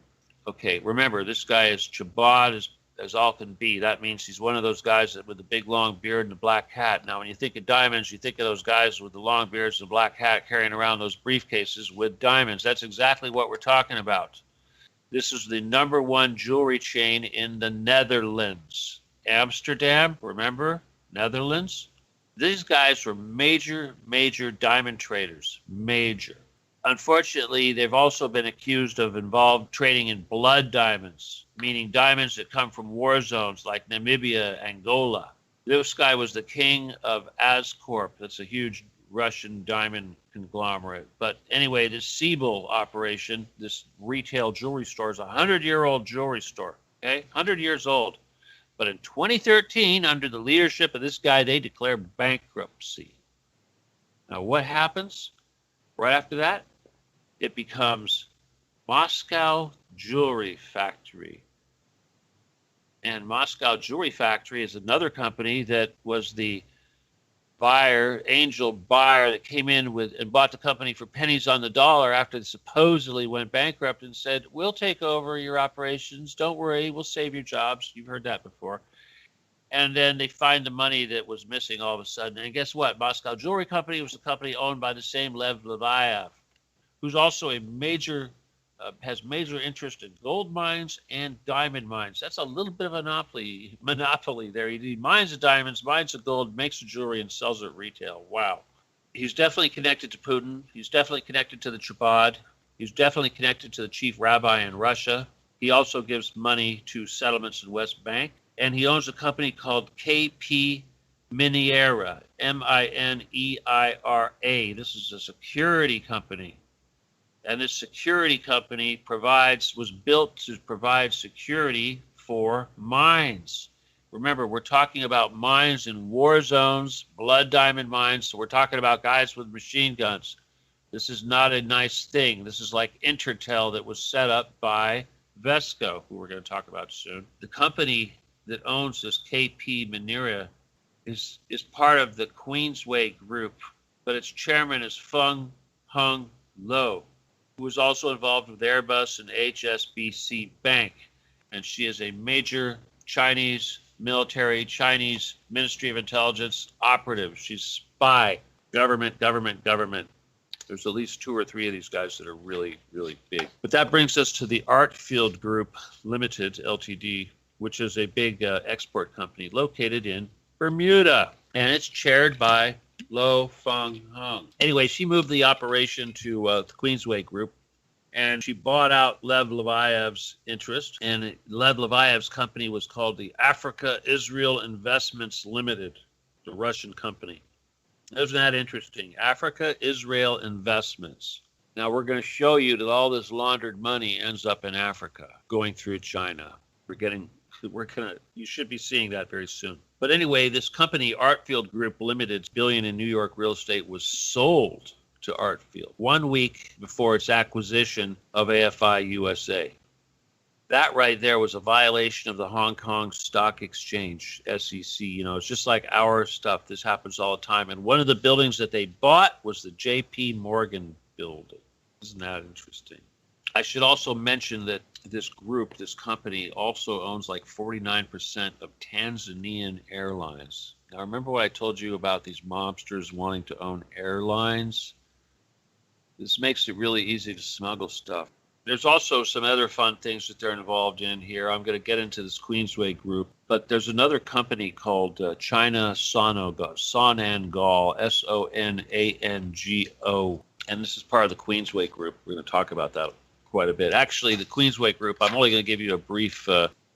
Okay, remember, this guy is Chabad, as all can be. That means he's one of those guys with the big long beard and the black hat. Now, when you think of diamonds, you think of those guys with the long beards and the black hat carrying around those briefcases with diamonds. That's exactly what we're talking about. This is the #1 jewelry chain in the Netherlands. Amsterdam, remember? Netherlands? These guys were major diamond traders. Major. Unfortunately, they've also been accused of involved trading in blood diamonds, meaning diamonds that come from war zones like Namibia, Angola. This guy was the king of Azcorp. That's a huge Russian diamond conglomerate. But anyway, this Siebel operation, this retail jewelry store, is a 100-year-old jewelry store. Okay, 100 years old. But in 2013, under the leadership of this guy, they declared bankruptcy. Now, what happens right after that? It becomes Moscow Jewelry Factory. And Moscow Jewelry Factory is another company that was the buyer, angel buyer, that came in with and bought the company for pennies on the dollar after they supposedly went bankrupt and said, we'll take over your operations. Don't worry, we'll save your jobs. You've heard that before. And then they find the money that was missing all of a sudden. And guess what? Moscow Jewelry Company was a company owned by the same Lev Levayev, who's also a major, has major interest in gold mines and diamond mines. That's a little bit of a monopoly there. He mines the diamonds, mines the gold, makes the jewelry, and sells it retail. Wow. He's definitely connected to Putin. He's definitely connected to the Chabad. He's definitely connected to the chief rabbi in Russia. He also gives money to settlements in West Bank. And he owns a company called KP Mineira, Mineira. This is a security company. And this security company was built to provide security for mines. Remember, we're talking about mines in war zones, blood diamond mines. So we're talking about guys with machine guns. This is not a nice thing. This is like Intertel that was set up by Vesco, who we're going to talk about soon. The company that owns this KP Mineira is part of the Queensway Group, but its chairman is Feng Hung Lo, who was also involved with Airbus and HSBC Bank. And she is a major Chinese military, Chinese Ministry of Intelligence operative. She's spy, government. There's at least 2 or 3 of these guys that are really big. But that brings us to the Artfield Group Limited, Ltd., which is a big export company located in Bermuda. And it's chaired by Lo Feng Hung. Anyway, she moved the operation to the Queensway Group, and she bought out Lev Levayev's interest. And Lev Levayev's company was called the Africa Israel Investments Limited, the Russian company. Isn't that interesting? Africa Israel Investments. Now, we're going to show you that all this laundered money ends up in Africa, going through China. You should be seeing that very soon. But anyway, this company, Artfield Group Limited's billion in New York real estate, was sold to Artfield 1 week before its acquisition of AFI USA. That right there was a violation of the Hong Kong Stock Exchange, SEC. It's just like our stuff. This happens all the time. And one of the buildings that they bought was the J.P. Morgan building. Isn't that interesting? I should also mention that this group, this company, also owns like 49% of Tanzanian Airlines. Now, remember what I told you about these mobsters wanting to own airlines? This makes it really easy to smuggle stuff. There's also some other fun things that they're involved in here. I'm going to get into this Queensway Group, but there's another company called China Sonangol, Sonango, and this is part of the Queensway Group. We're going to talk about that quite a bit. Actually, the Queensway Group, I'm only going to give you a brief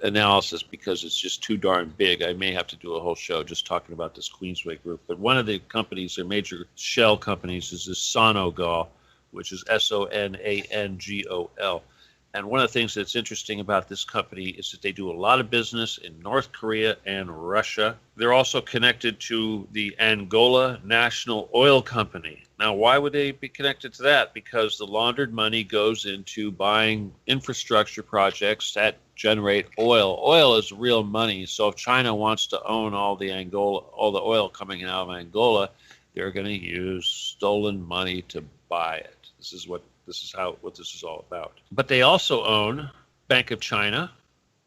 analysis because it's just too darn big. I may have to do a whole show just talking about this Queensway Group. But one of the companies, their major shell companies, is this Sonangol, which is Sonangol. And one of the things that's interesting about this company is that they do a lot of business in North Korea and Russia. They're also connected to the Angola National Oil Company. Now, why would they be connected to that? Because the laundered money goes into buying infrastructure projects that generate oil. Oil is real money. So if China wants to own all the oil coming out of Angola, they're going to use stolen money to buy it. This is what this is all about. But they also own Bank of China,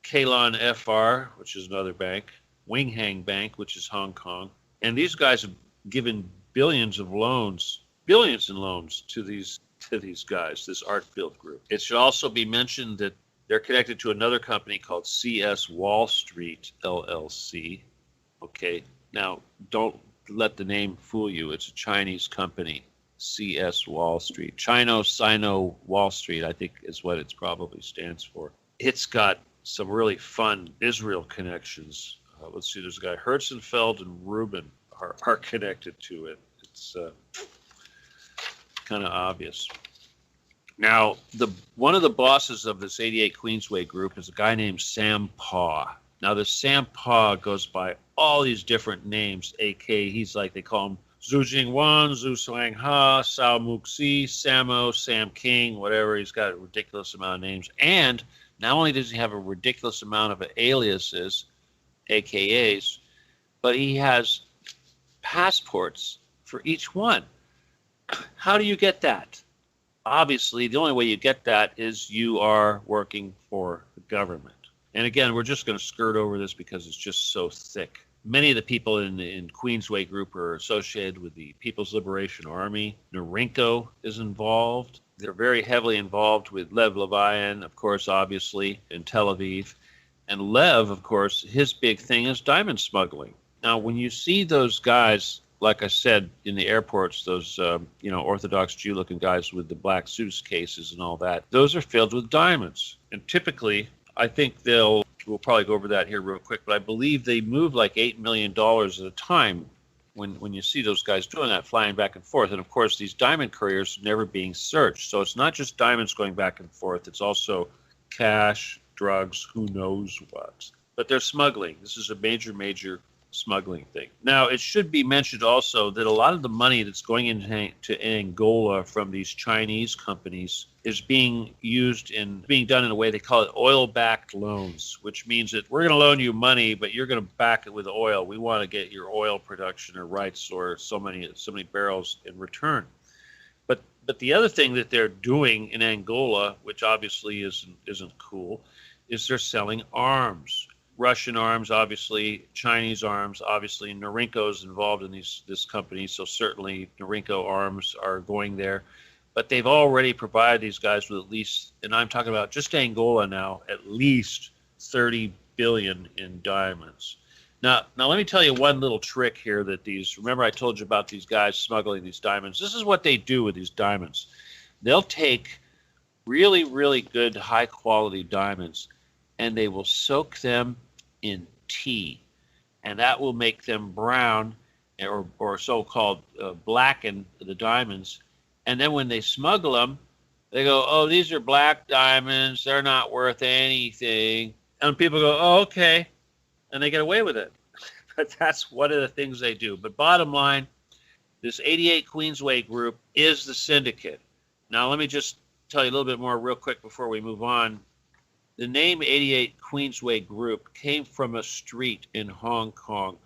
Keilon FR, which is another bank, Winghang Bank, which is Hong Kong. And these guys have given billions in loans to these guys, this Artfield group. It should also be mentioned that they're connected to another company called CS Wall Street LLC. Okay, now don't let the name fool you. It's a Chinese company, CS Wall Street. Sino Wall Street, I think, is what it probably stands for. It's got some really fun Israel connections. Let's see, there's a guy, Herzenfeld and Rubin are connected to it. It's kind of obvious. Now, one of the bosses of this 88 Queensway group is a guy named Sam Pa. Now, the Sam Pa goes by all these different names, a.k.a. he's like, they call him Zhu Jingwan, Zhu Swang Ha, Sao Muk Si, Samo, Sam King, whatever. He's got a ridiculous amount of names. And not only does he have a ridiculous amount of aliases, AKAs, but he has passports for each one. How do you get that? Obviously, the only way you get that is you are working for the government. And again, we're just going to skirt over this because it's just so thick. Many of the people in Queensway Group are associated with the People's Liberation Army. Norinco is involved. They're very heavily involved with Lev Levian, of course, obviously, in Tel Aviv. And Lev, of course, his big thing is diamond smuggling. Now, when you see those guys, like I said, in the airports, those Orthodox Jew-looking guys with the black suitcases and all that, those are filled with diamonds. And typically, I think we'll probably go over that here real quick, but I believe they move like $8 million at a time when you see those guys doing that, flying back and forth. And of course, these diamond couriers are never being searched. So it's not just diamonds going back and forth. It's also cash, drugs, who knows what. But they're smuggling. This is a major, major smuggling thing. Now, it should be mentioned also that a lot of the money that's going into Angola from these Chinese companies is being done in a way they call it oil-backed loans, which means that we're going to loan you money, but you're going to back it with oil. We want to get your oil production or rights or so many barrels in return. But the other thing that they're doing in Angola, which obviously isn't cool, is they're selling arms. Russian arms, obviously, Chinese arms, obviously. Norinco is involved in this company, so certainly Norinco arms are going there. But they've already provided these guys with at least, and I'm talking about just Angola now, at least 30 billion in diamonds. Now let me tell you one little trick here remember I told you about these guys smuggling these diamonds. This is what they do with these diamonds. They'll take really, really good, high-quality diamonds, and they will soak them in tea, and that will make them brown or so-called blacken the diamonds. And then when they smuggle them, they go, oh, these are black diamonds. They're not worth anything. And people go, oh, okay. And they get away with it. But that's one of the things they do. But bottom line, this 88 Queensway group is the syndicate. Now, let me just tell you a little bit more real quick before we move on. The name 88 Queensway Group came from a street in Hong Kong.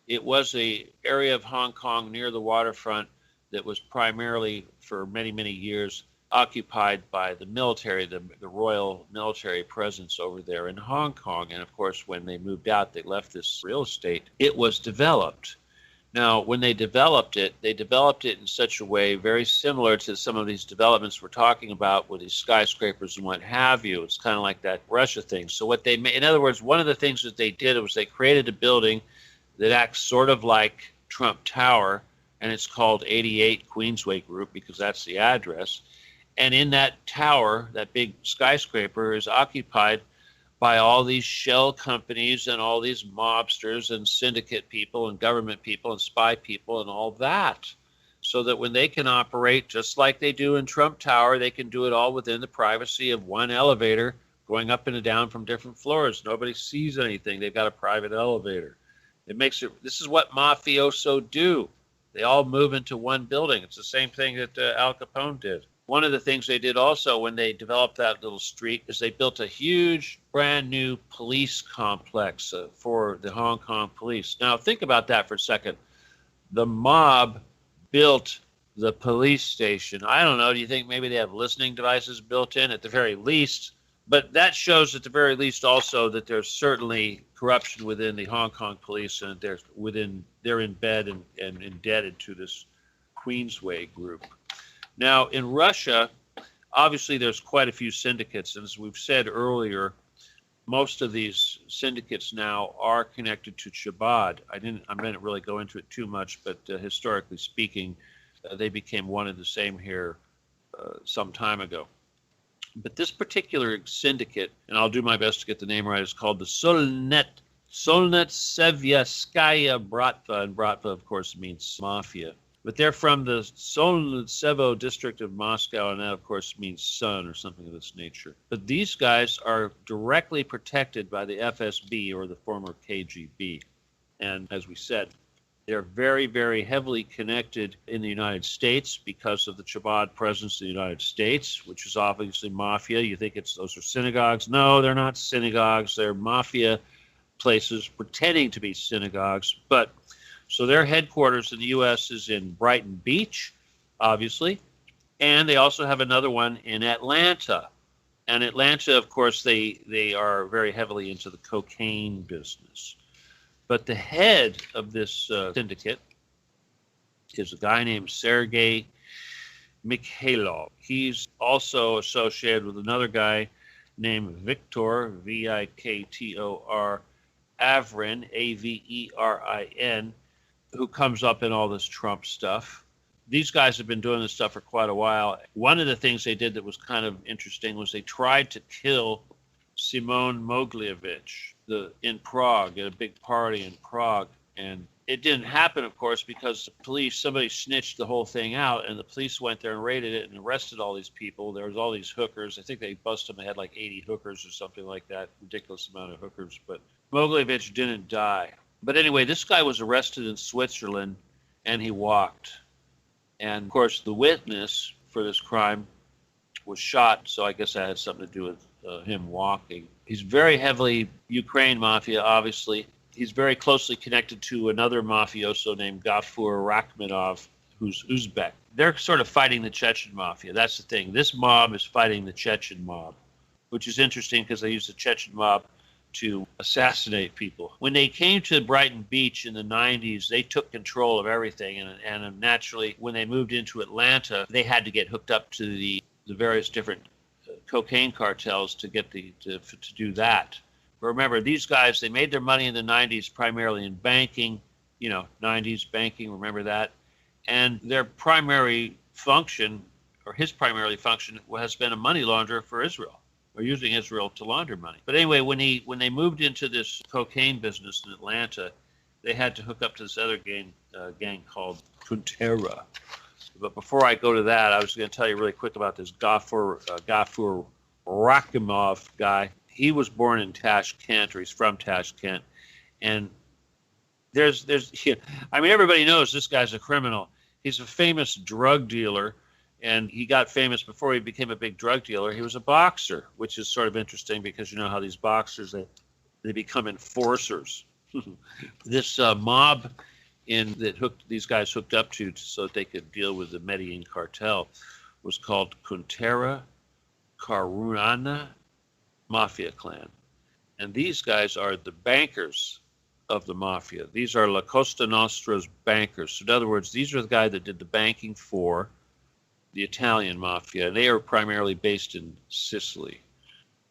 It was an area of Hong Kong near the waterfront that was primarily, for many, many years, occupied by the military, the royal military presence over there in Hong Kong. And of course, when they moved out, they left this real estate. It was developed. Now, when they developed it in such a way very similar to some of these developments we're talking about with these skyscrapers and what have you. It's kind of like that Russia thing. So what they made, in other words, one of the things that they did was they created a building that acts sort of like Trump Tower, and it's called 88 Queensway Group because that's the address. And in that tower, that big skyscraper is occupied by all these shell companies and all these mobsters and syndicate people and government people and spy people and all that. So that when they can operate just like they do in Trump Tower, they can do it all within the privacy of one elevator going up and down from different floors. Nobody sees anything. They've got a private elevator. This is what mafioso do. They all move into one building. It's the same thing that Al Capone did. One of the things they did also when they developed that little street is they built a huge brand new police complex for the Hong Kong police. Now think about that for a second. The mob built the police station. I don't know. Do you think maybe they have listening devices built in? At the very least, But that shows at the very least also that there's certainly corruption within the Hong Kong police, and they're in bed and indebted to this Queensway group. Now, in Russia, obviously there's quite a few syndicates, and as we've said earlier, most of these syndicates now are connected to Chabad. I didn't really go into it too much, but historically speaking, they became one and the same here some time ago. But this particular syndicate, and I'll do my best to get the name right, is called the Solnetsevyskaya Bratva, and Bratva, of course, means mafia. But they're from the Solnetsevo district of Moscow, and that, of course, means sun or something of this nature. But these guys are directly protected by the FSB, or the former KGB. And as we said, they're very, very heavily connected in the United States because of the Chabad presence in the United States, which is obviously mafia. You think those are synagogues. No, they're not synagogues. They're mafia places pretending to be synagogues. But so their headquarters in the U.S. is in Brighton Beach, obviously, and they also have another one in Atlanta. And Atlanta, of course, they are very heavily into the cocaine business. But the head of this syndicate is a guy named Sergei Mikhailov. He's also associated with another guy named Viktor, Viktor Averin, Averin, who comes up in all this Trump stuff. These guys have been doing this stuff for quite a while. One of the things they did that was kind of interesting was they tried to kill Simon Mogilevich in Prague, at a big party in Prague. And it didn't happen, of course, because somebody snitched the whole thing out, and the police went there and raided it and arrested all these people. There was all these hookers. I think they busted them. They had like 80 hookers or something like that, ridiculous amount of hookers. But Mogilevich didn't die. But anyway, this guy was arrested in Switzerland, and he walked. And, of course, the witness for this crime was shot, so I guess that had something to do with him walking. He's very heavily Ukraine mafia, obviously. He's very closely connected to another mafioso named Gafur Rakhmanov, who's Uzbek. They're sort of fighting the Chechen mafia. That's the thing. This mob is fighting the Chechen mob, which is interesting because they used the Chechen mob to assassinate people. When they came to Brighton Beach in the 90s, they took control of everything. And naturally, when they moved into Atlanta, they had to get hooked up to the various different cocaine cartels to get to do that. But remember, these guys, they made their money in the 90s primarily in banking, 90s banking, remember that? And their primary function, or his primary function, has been a money launderer for Israel, or using Israel to launder money. But anyway, when they moved into this cocaine business in Atlanta, they had to hook up to this other gang called Kuntera. But before I go to that, I was going to tell you really quick about this Gafur Rakhimov guy. He was born in Tashkent, or he's from Tashkent, and everybody knows this guy's a criminal. He's a famous drug dealer, and he got famous before he became a big drug dealer. He was a boxer, which is sort of interesting because you know how these boxers, they become enforcers. This mob these guys hooked up to so that they could deal with the Medellin cartel was called Kuntera Karunana Mafia Clan. And these guys are the bankers of the mafia. These are La Costa Nostra's bankers. So in other words, these are the guys that did the banking for the Italian mafia. And they are primarily based in Sicily.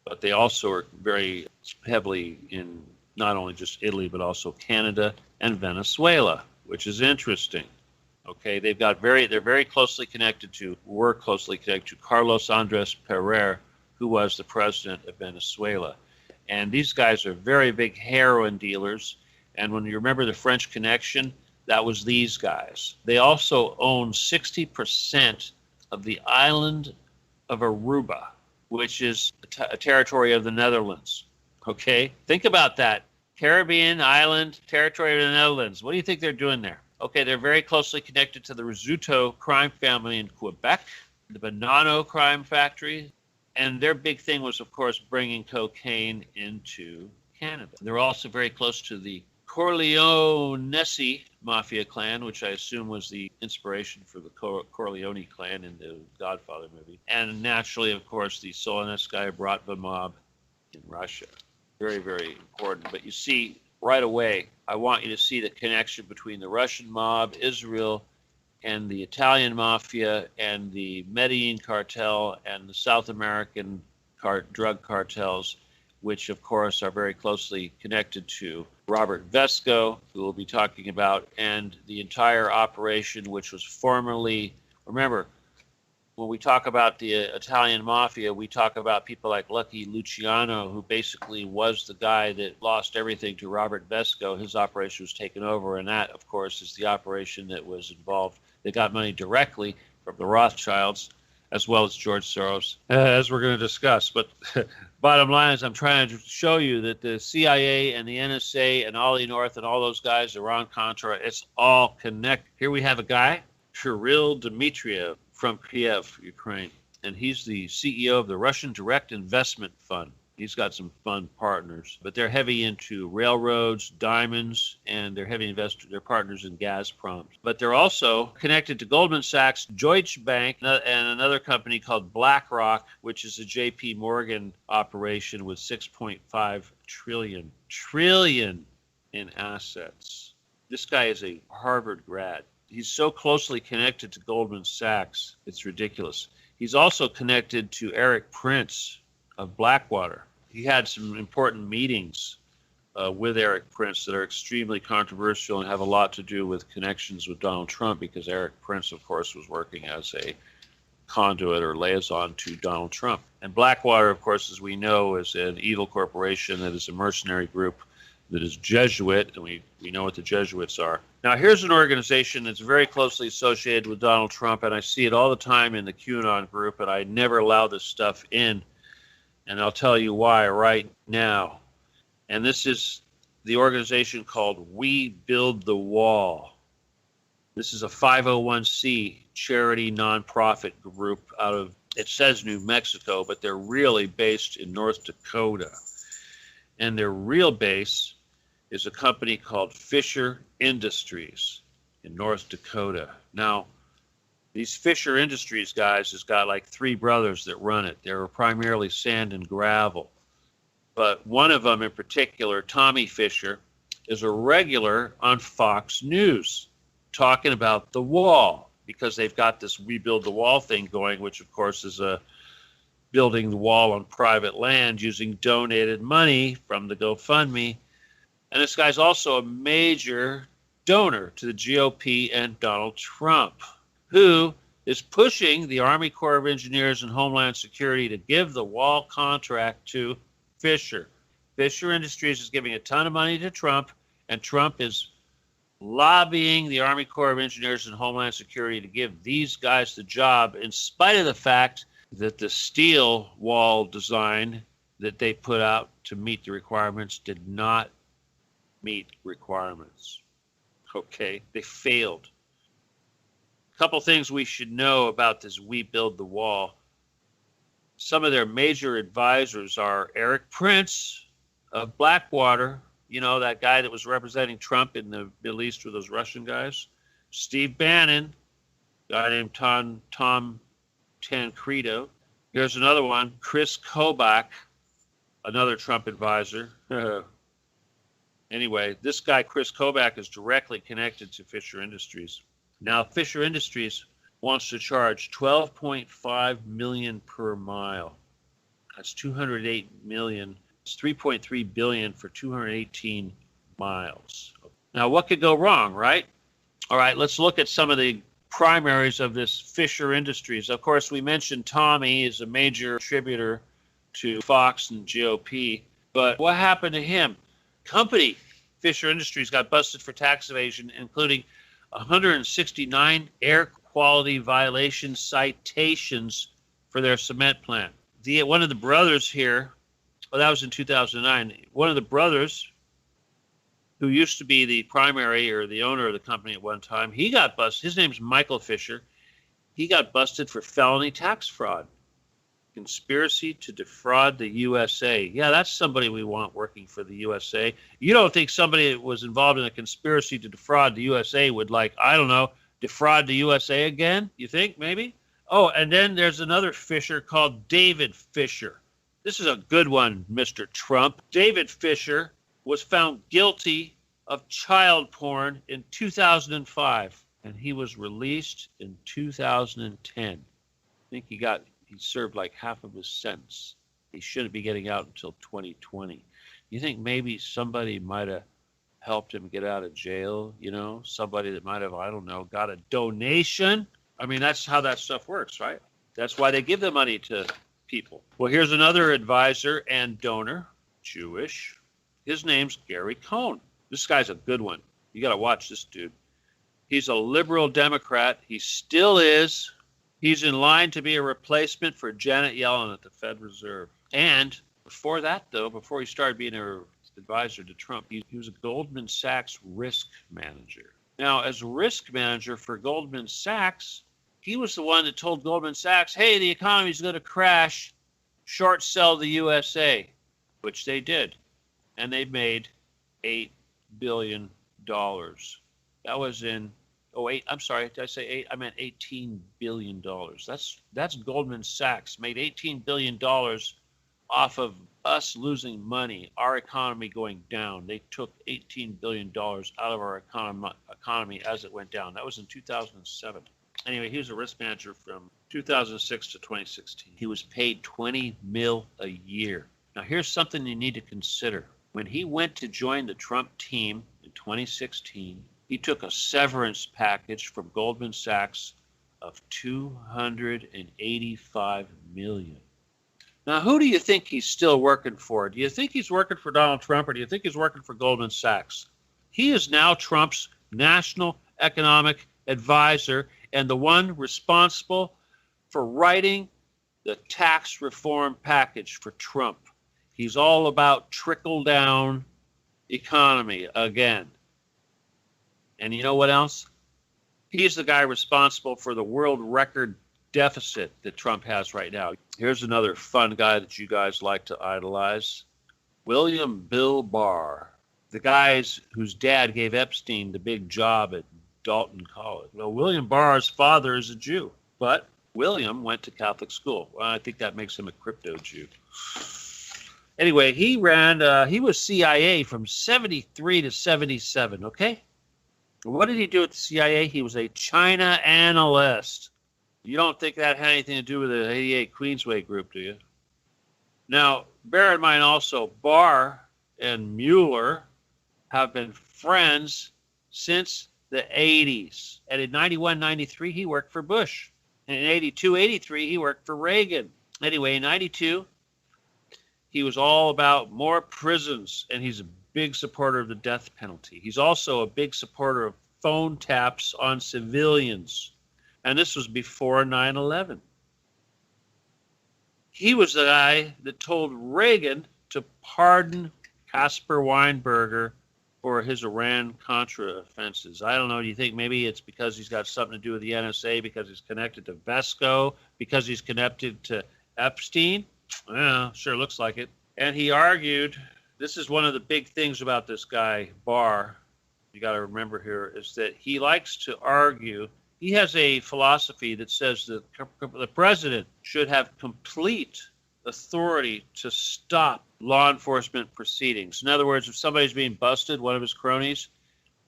But they also are very heavily in not only just Italy, but also Canada and Venezuela, which is interesting. Okay, they're very closely connected to Carlos Andres Pereira, who was the president of Venezuela. And these guys are very big heroin dealers. And when you remember the French Connection, that was these guys. They also own 60% of the island of Aruba, which is a territory of the Netherlands. Okay, think about that. Caribbean island, territory of the Netherlands. What do you think they're doing there? Okay, they're very closely connected to the Rizzuto crime family in Quebec, the Bonanno crime factory, and their big thing was, of course, bringing cocaine into Canada. They're also very close to the Corleonesi mafia clan, which I assume was the inspiration for the Corleone clan in the Godfather movie. And naturally, of course, the Solinetskaya Bratva mob in Russia. Very, very important. But you see, right away, I want you to see the connection between the Russian mob, Israel, and the Italian mafia, and the Medellin cartel, and the South American drug cartels, which, of course, are very closely connected to Robert Vesco, who we'll be talking about, and the entire operation, which was formerly, remember, when we talk about the Italian mafia, we talk about people like Lucky Luciano, who basically was the guy that lost everything to Robert Vesco. His operation was taken over, and that, of course, is the operation that was involved. They got money directly from the Rothschilds, as well as George Soros, as we're going to discuss. But bottom line is I'm trying to show you that the CIA and the NSA and Ollie North and all those guys, Iran-Contra, it's all connected. Here we have a guy, Kirill Dmitriev, from Kiev, Ukraine, and he's the CEO of the Russian Direct Investment Fund. He's got some fun partners, but they're heavy into railroads, diamonds, and they're heavy investors. They're partners in Gazprom. But they're also connected to Goldman Sachs, Deutsche Bank, and another company called BlackRock, which is a J.P. Morgan operation with 6.5 trillion in assets. This guy is a Harvard grad. He's so closely connected to Goldman Sachs, it's ridiculous. He's also connected to Eric Prince of Blackwater. He had some important meetings with Eric Prince that are extremely controversial and have a lot to do with connections with Donald Trump, because Eric Prince, of course, was working as a conduit or liaison to Donald Trump. And Blackwater, of course, as we know, is an evil corporation that is a mercenary group that is Jesuit, and we know what the Jesuits are. Now, here's an organization that's very closely associated with Donald Trump, and I see it all the time in the QAnon group, and I never allow this stuff in, and I'll tell you why right now. And this is the organization called We Build the Wall. This is a 501c charity nonprofit group out of, it says New Mexico, but they're really based in North Dakota. And their real base is a company called Fisher Industries in North Dakota. Now, these Fisher Industries guys has got like 3 brothers that run it. They're primarily sand and gravel. But one of them in particular, Tommy Fisher, is a regular on Fox News talking about the wall, because they've got this We Build the Wall thing going, which of course is a building the wall on private land using donated money from the GoFundMe. And this guy's also a major donor to the GOP and Donald Trump, who is pushing the Army Corps of Engineers and Homeland Security to give the wall contract to Fisher. Fisher Industries is giving a ton of money to Trump, and Trump is lobbying the Army Corps of Engineers and Homeland Security to give these guys the job, in spite of the fact that the steel wall design that they put out to meet the requirements did not meet requirements. Okay, they failed. A couple things we should know about this We Build the Wall. Some of their major advisors are Eric Prince of Blackwater, you know, that guy that was representing Trump in the Middle East with those Russian guys. Steve Bannon, a guy named Tom Tancredo. Here's another one, Chris Kobach, another Trump advisor. Anyway, this guy, Chris Kobach, is directly connected to Fisher Industries. Now, Fisher Industries wants to charge $12.5 million per mile. That's $208 million. It's $3.3 billion for 218 miles. Now, what could go wrong, right? All right, let's look at some of the primaries of this Fisher Industries. Of course, we mentioned Tommy is a major contributor to Fox and GOP, but what happened to him? Company Fisher Industries got busted for tax evasion, including 169 air quality violation citations for their cement plant. One of the brothers here, well, that was in 2009. One of the brothers, who used to be the primary or the owner of the company at one time, he got busted. His name's Michael Fisher. He got busted for felony tax fraud. conspiracy to defraud the USA. Yeah, that's somebody we want working for the USA. You don't think somebody that was involved in a conspiracy to defraud the USA would, like, I don't know, defraud the USA again? You think, maybe? Oh, and then there's another Fisher called David Fisher. This is a good one, Mr. Trump. David Fisher was found guilty of child porn in 2005, and he was released in 2010. I think he served like half of his sentence. He shouldn't be getting out until 2020. You think maybe somebody might have helped him get out of jail? You know, somebody that might have, I don't know, got a donation? I mean, that's how that stuff works, right? That's why they give the money to people. Well, here's another advisor and donor, Jewish. His name's Gary Cohn. This guy's a good one. You got to watch this dude. He's a liberal Democrat. He still is. He's in line to be a replacement for Janet Yellen at the Fed Reserve. And before that, though, before he started being an advisor to Trump, he was a Goldman Sachs risk manager. Now, as a risk manager for Goldman Sachs, he was the one that told Goldman Sachs, hey, the economy's going to crash, short sell the USA, which they did. And they made $8 billion. That was in 08. I'm sorry, did I say 8? I meant $18 billion. That's Goldman Sachs made $18 billion off of us losing money, our economy going down. They took $18 billion out of our economy as it went down. That was in 2007. Anyway, he was a risk manager from 2006 to 2016. He was paid $20 million a year. Now, here's something you need to consider. When he went to join the Trump team in 2016, he took a severance package from Goldman Sachs of $285 million. Now, who do you think he's still working for? Do you think he's working for Donald Trump, or do you think he's working for Goldman Sachs? He is now Trump's national economic advisor and the one responsible for writing the tax reform package for Trump. He's all about trickle-down economy again. And you know what else? He's the guy responsible for the world record deficit that Trump has right now. Here's another fun guy that you guys like to idolize. William Bill Barr, the guy whose dad gave Epstein the big job at Dalton College. Well, William Barr's father is a Jew, but William went to Catholic school. Well, I think that makes him a crypto Jew. Anyway, he was CIA from 73 to 77, okay? What did he do at the CIA? He was a China analyst. You don't think that had anything to do with the 88 Queensway group, do you? Now, bear in mind also, Barr and Mueller have been friends since the 80s. And in 91, 93, he worked for Bush. And in 82, 83, he worked for Reagan. Anyway, in 92, he was all about more prisons, and he's a big supporter of the death penalty. He's also a big supporter of phone taps on civilians. And this was before 9/11. He was the guy that told Reagan to pardon Caspar Weinberger for his Iran-Contra offenses. I don't know. Do you think maybe it's because he's got something to do with the NSA, because he's connected to Vesco, because he's connected to Epstein? Well, sure looks like it. And he argued, this is one of the big things about this guy, Barr, you got to remember here, is that he likes to argue. He has a philosophy that says that the president should have complete authority to stop law enforcement proceedings. In other words, if somebody's being busted, one of his cronies,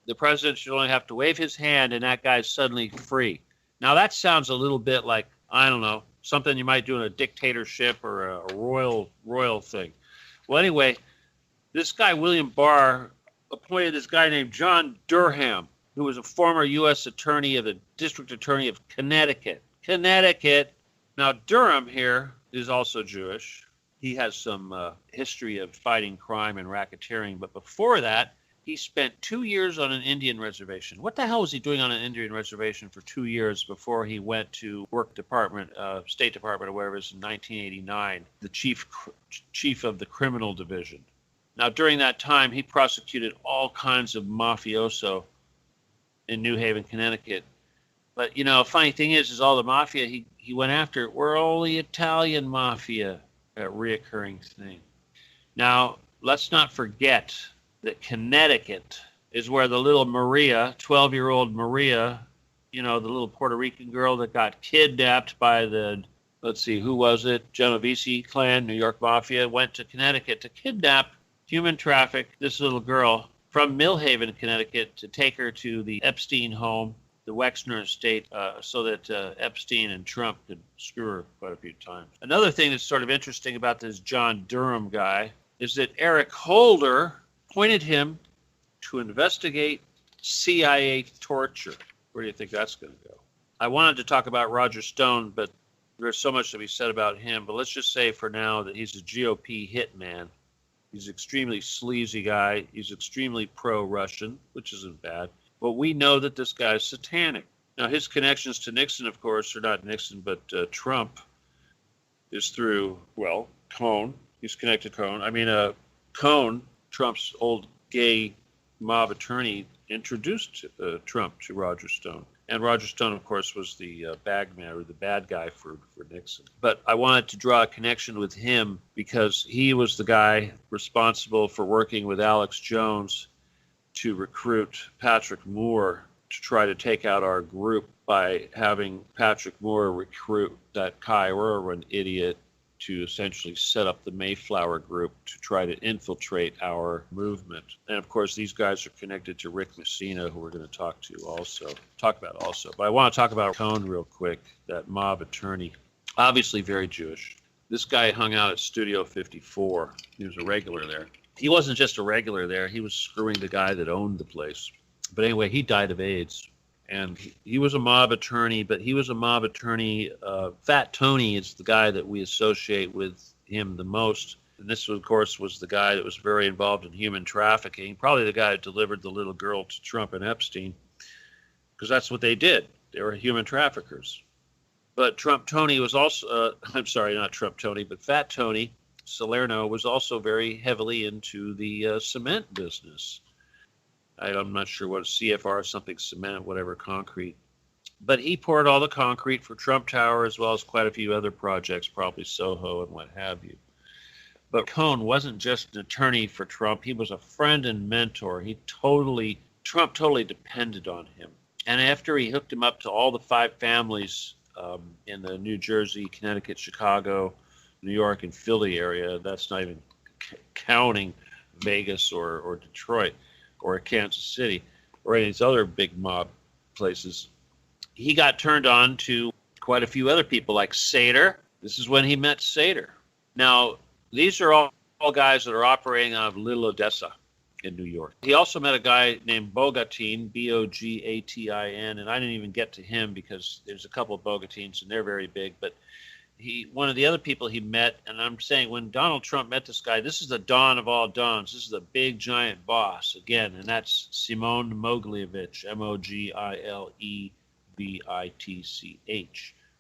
the president should only have to wave his hand and that guy's suddenly free. Now, that sounds a little bit like, I don't know, something you might do in a dictatorship or a royal thing. Well, anyway, this guy, William Barr, appointed this guy named John Durham, who was a former U.S. attorney of the District Attorney of Connecticut. Now, Durham here is also Jewish. He has some history of fighting crime and racketeering, but before that, he spent 2 years on an Indian reservation. What the hell was he doing on an Indian reservation for 2 years before he went to work department, State Department or whatever it is in 1989, the chief of the criminal division? Now, during that time, he prosecuted all kinds of mafioso in New Haven, Connecticut. But, funny thing is all the mafia he went after were all the Italian mafia, a reoccurring thing. Now, let's not forget that Connecticut is where the little Maria, 12-year-old Maria, the little Puerto Rican girl that got kidnapped by the, let's see, who was it? Genovese clan, New York Mafia, went to Connecticut to kidnap, human traffic this little girl from Millhaven, Connecticut, to take her to the Epstein home, the Wexner estate, so that Epstein and Trump could screw her quite a few times. Another thing that's sort of interesting about this John Durham guy is that Eric Holder appointed him to investigate CIA torture. Where do you think that's going to go? I wanted to talk about Roger Stone, but there's so much to be said about him. But let's just say for now that he's a GOP hitman. He's an extremely sleazy guy. He's extremely pro-Russian, which isn't bad. But we know that this guy's satanic. Now, his connections to Nixon, of course, are not Nixon, but Trump is through, Cohn. He's connected to Cohn. Cohn, Trump's old gay mob attorney, introduced Trump to Roger Stone. And Roger Stone, of course, was the bagman or the bad guy for Nixon. But I wanted to draw a connection with him because he was the guy responsible for working with Alex Jones to recruit Patrick Moore to try to take out our group by having Patrick Moore recruit that Kai Irwin idiot to essentially set up the Mayflower Group to try to infiltrate our movement. And of course, these guys are connected to Rick Messina, who we're going to talk about also. But I want to talk about Cohn real quick, that mob attorney, obviously very Jewish. This guy hung out at Studio 54. He was a regular there. He wasn't just a regular there. He was screwing the guy that owned the place. But anyway, he died of AIDS. And he was a mob attorney, but he was a mob attorney. Fat Tony is the guy that we associate with him the most. And this, of course, was the guy that was very involved in human trafficking, probably the guy who delivered the little girl to Trump and Epstein, because that's what they did. They were human traffickers. But Trump Tony was also, I'm sorry, not Trump Tony, but Fat Tony Salerno was also very heavily into the cement business. I'm not sure what CFR, something cement, whatever, concrete. But he poured all the concrete for Trump Tower as well as quite a few other projects, probably Soho and what have you. But Cohn wasn't just an attorney for Trump. He was a friend and mentor. Trump totally depended on him. And after he hooked him up to all the 5 families in the New Jersey, Connecticut, Chicago, New York, and Philly area, that's not even counting Vegas or Detroit, or Kansas City, or any of these other big mob places, he got turned on to quite a few other people like Sater. This is when he met Sater. Now, these are all guys that are operating out of Little Odessa in New York. He also met a guy named Bogatin, Bogatin, and I didn't even get to him because there's a couple of Bogatins and they're very big, but one of the other people he met, and I'm saying when Donald Trump met this guy, this is the Don of all Dons. This is the big giant boss again, and that's Simon Mogilevic, Moglevitch,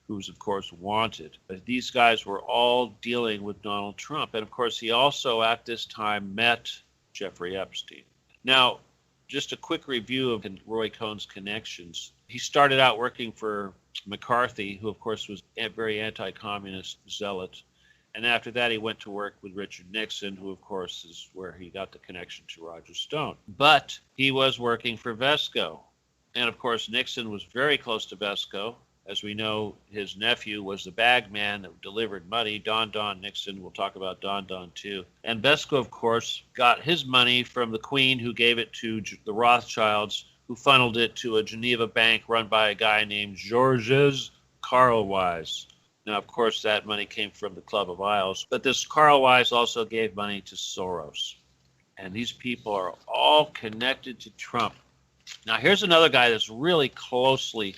who's of course wanted. But these guys were all dealing with Donald Trump, and of course he also at this time met Jeffrey Epstein. Now, just a quick review of Roy Cohn's connections. He started out working for McCarthy, who of course was a very anti-communist zealot. And after that, he went to work with Richard Nixon, who of course is where he got the connection to Roger Stone. But he was working for Vesco. And of course, Nixon was very close to Vesco. As we know, his nephew was the bag man that delivered money, Don Nixon. We'll talk about Don too. And Vesco, of course, got his money from the Queen, who gave it to the Rothschilds, who funneled it to a Geneva bank run by a guy named Georges Carlwise. Now, of course, that money came from the Club of Isles, but this Carlwise also gave money to Soros. And these people are all connected to Trump. Now, here's another guy that's really closely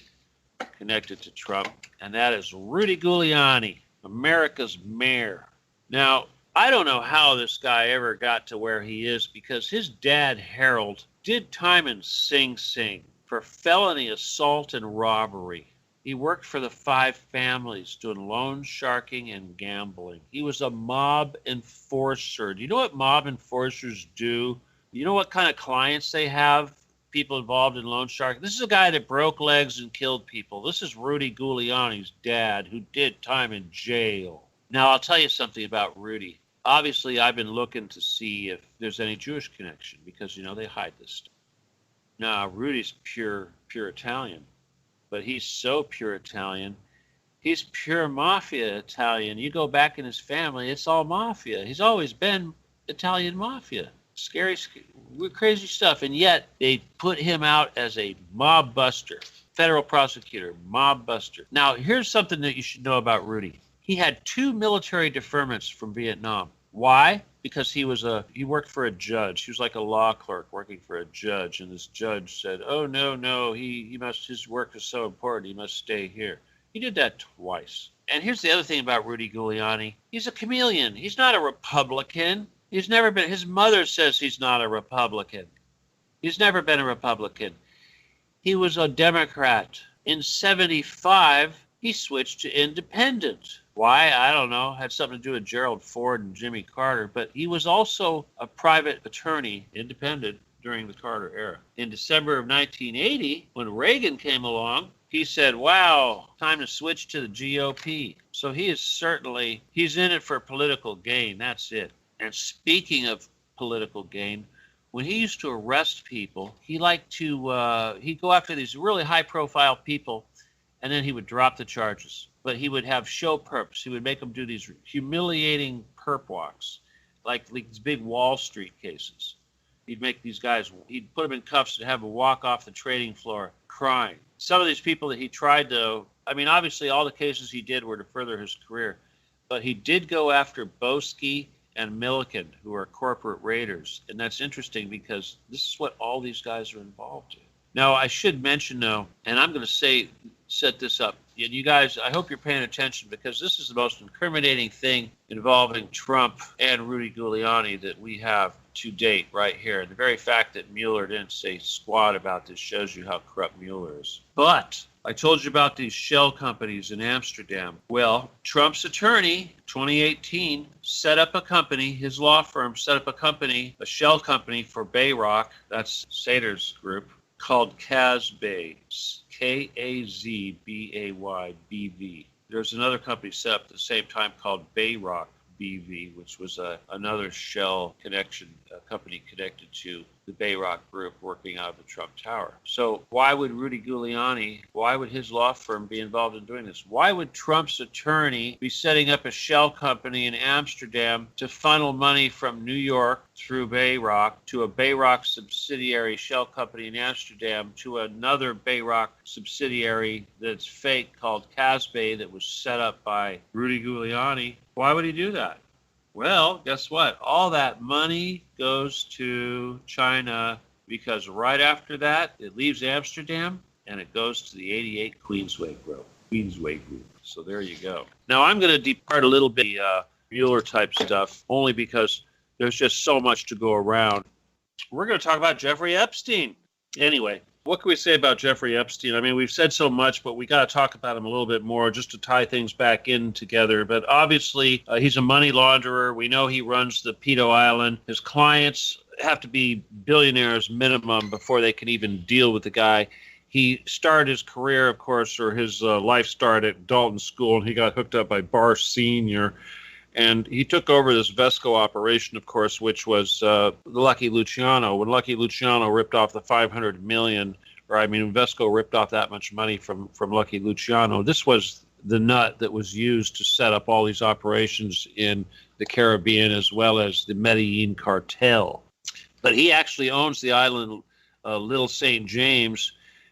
connected to Trump, and that is Rudy Giuliani, America's mayor. Now, I don't know how this guy ever got to where he is because his dad, Harold, did time in Sing Sing for felony assault and robbery. He worked for the 5 families doing loan sharking and gambling. He was a mob enforcer. Do you know what mob enforcers do? You know what kind of clients they have? people involved in Loan Shark. This is a guy that broke legs and killed people. This is Rudy Giuliani's dad, who did time in jail. Now, I'll tell you something about Rudy. Obviously, I've been looking to see if there's any Jewish connection because, they hide this stuff. Now, Rudy's pure Italian, but he's so pure Italian. He's pure mafia Italian. You go back in his family, it's all mafia. He's always been Italian mafia. Scary, crazy stuff. And yet they put him out as a mob buster, federal prosecutor, mob buster. Now, here's something that you should know about Rudy. He had 2 military deferments from Vietnam. Why? Because he worked for a judge. He was like a law clerk working for a judge. And this judge said, oh, no, his work is so important. He must stay here. He did that twice. And here's the other thing about Rudy Giuliani. He's a chameleon. He's not a Republican. He's never been. His mother says he's not a Republican. He's never been a Republican. He was a Democrat. In 75, he switched to independent. Why? I don't know. Had something to do with Gerald Ford and Jimmy Carter. But he was also a private attorney, independent, during the Carter era. In December of 1980, when Reagan came along, he said, wow, time to switch to the GOP. So he's in it for political gain. That's it. And speaking of political gain, when he used to arrest people, he'd go after these really high-profile people, and then he would drop the charges. But he would have show perps. He would make them do these humiliating perp walks, like these big Wall Street cases. He'd put them in cuffs and have them walk off the trading floor crying. Some of these people that he tried to, obviously all the cases he did were to further his career, but he did go after Boesky and Milliken, who are corporate raiders. And that's interesting because this is what all these guys are involved in. Now, I should mention, though, and I'm going to set this up. And you guys, I hope you're paying attention because this is the most incriminating thing involving Trump and Rudy Giuliani that we have to date right here. And the very fact that Mueller didn't say squat about this shows you how corrupt Mueller is. But I told you about these shell companies in Amsterdam. Well, Trump's attorney, 2018, set up a company, his law firm set up a shell company for Bayrock, that's Sater's group, called Kazbay, Kazbay, BV. There's another company set up at the same time called Bayrock BV, which was another shell company connected to the Bayrock group working out of the Trump Tower. So why would his law firm be involved in doing this? Why would Trump's attorney be setting up a shell company in Amsterdam to funnel money from New York through Bayrock to a Bayrock subsidiary shell company in Amsterdam to another Bayrock subsidiary that's fake called Kazbay that was set up by Rudy Giuliani? Why would he do that? Well, guess what? All that money goes to China because right after that, it leaves Amsterdam and it goes to the 88 Queensway Group. So there you go. Now, I'm going to depart a little bit Mueller-type stuff only because there's just so much to go around. We're going to talk about Jeffrey Epstein. Anyway, what can we say about Jeffrey Epstein? We've said so much, but we got to talk about him a little bit more just to tie things back in together. But obviously, he's a money launderer. We know he runs the Pedo Island. His clients have to be billionaires minimum before they can even deal with the guy. He started his career, of course, or his life started at Dalton School, and he got hooked up by Barr Sr., and he took over this Vesco operation, of course, which was Lucky Luciano. When Lucky Luciano ripped off the $500 million, Vesco ripped off that much money from Lucky Luciano. This was the nut that was used to set up all these operations in the Caribbean as well as the Medellin cartel. But he actually owns the island Little St. James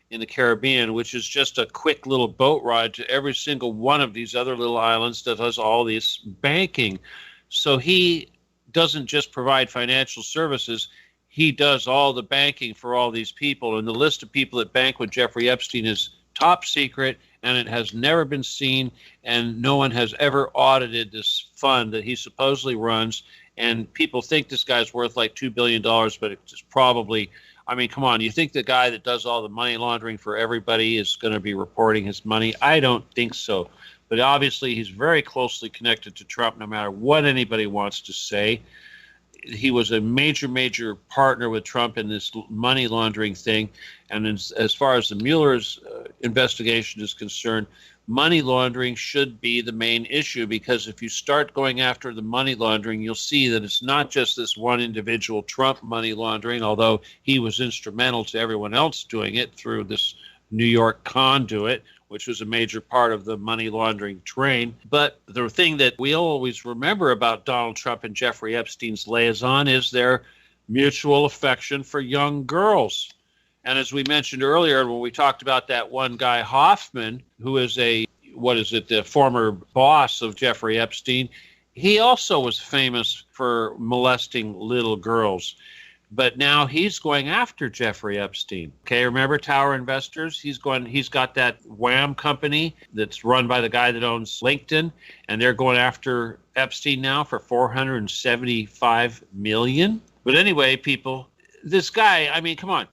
in the Caribbean, which is just a quick little boat ride to every single one of these other little islands that does all this banking. So he doesn't just provide financial services, he does all the banking for all these people. And the list of people that bank with Jeffrey Epstein is top secret, and it has never been seen, and no one has ever audited this fund that he supposedly runs. And people think this guy's worth like $2 billion, but it's probably, come on, you think the guy that does all the money laundering for everybody is going to be reporting his money? I don't think so. But obviously, he's very closely connected to Trump, no matter what anybody wants to say. he was a major partner with Trump in this money laundering thing. And as far as the Mueller's investigation is concerned, money laundering should be the main issue, because if you start going after the money laundering, you'll see that it's not just this one individual Trump money laundering, although he was instrumental to everyone else doing it through this New York conduit, which was a major part of the money laundering train. But the thing that we always remember about Donald Trump and Jeffrey Epstein's liaison is their mutual affection for young girls. And as we mentioned earlier, when we talked about that one guy, Hoffman, who is the former boss of Jeffrey Epstein, he also was famous for molesting little girls. But now he's going after Jeffrey Epstein. Okay, remember Tower Investors? He's got that Wham company that's run by the guy that owns LinkedIn, and they're going after Epstein now for $475 million. But anyway, people, this guy, I mean, come on.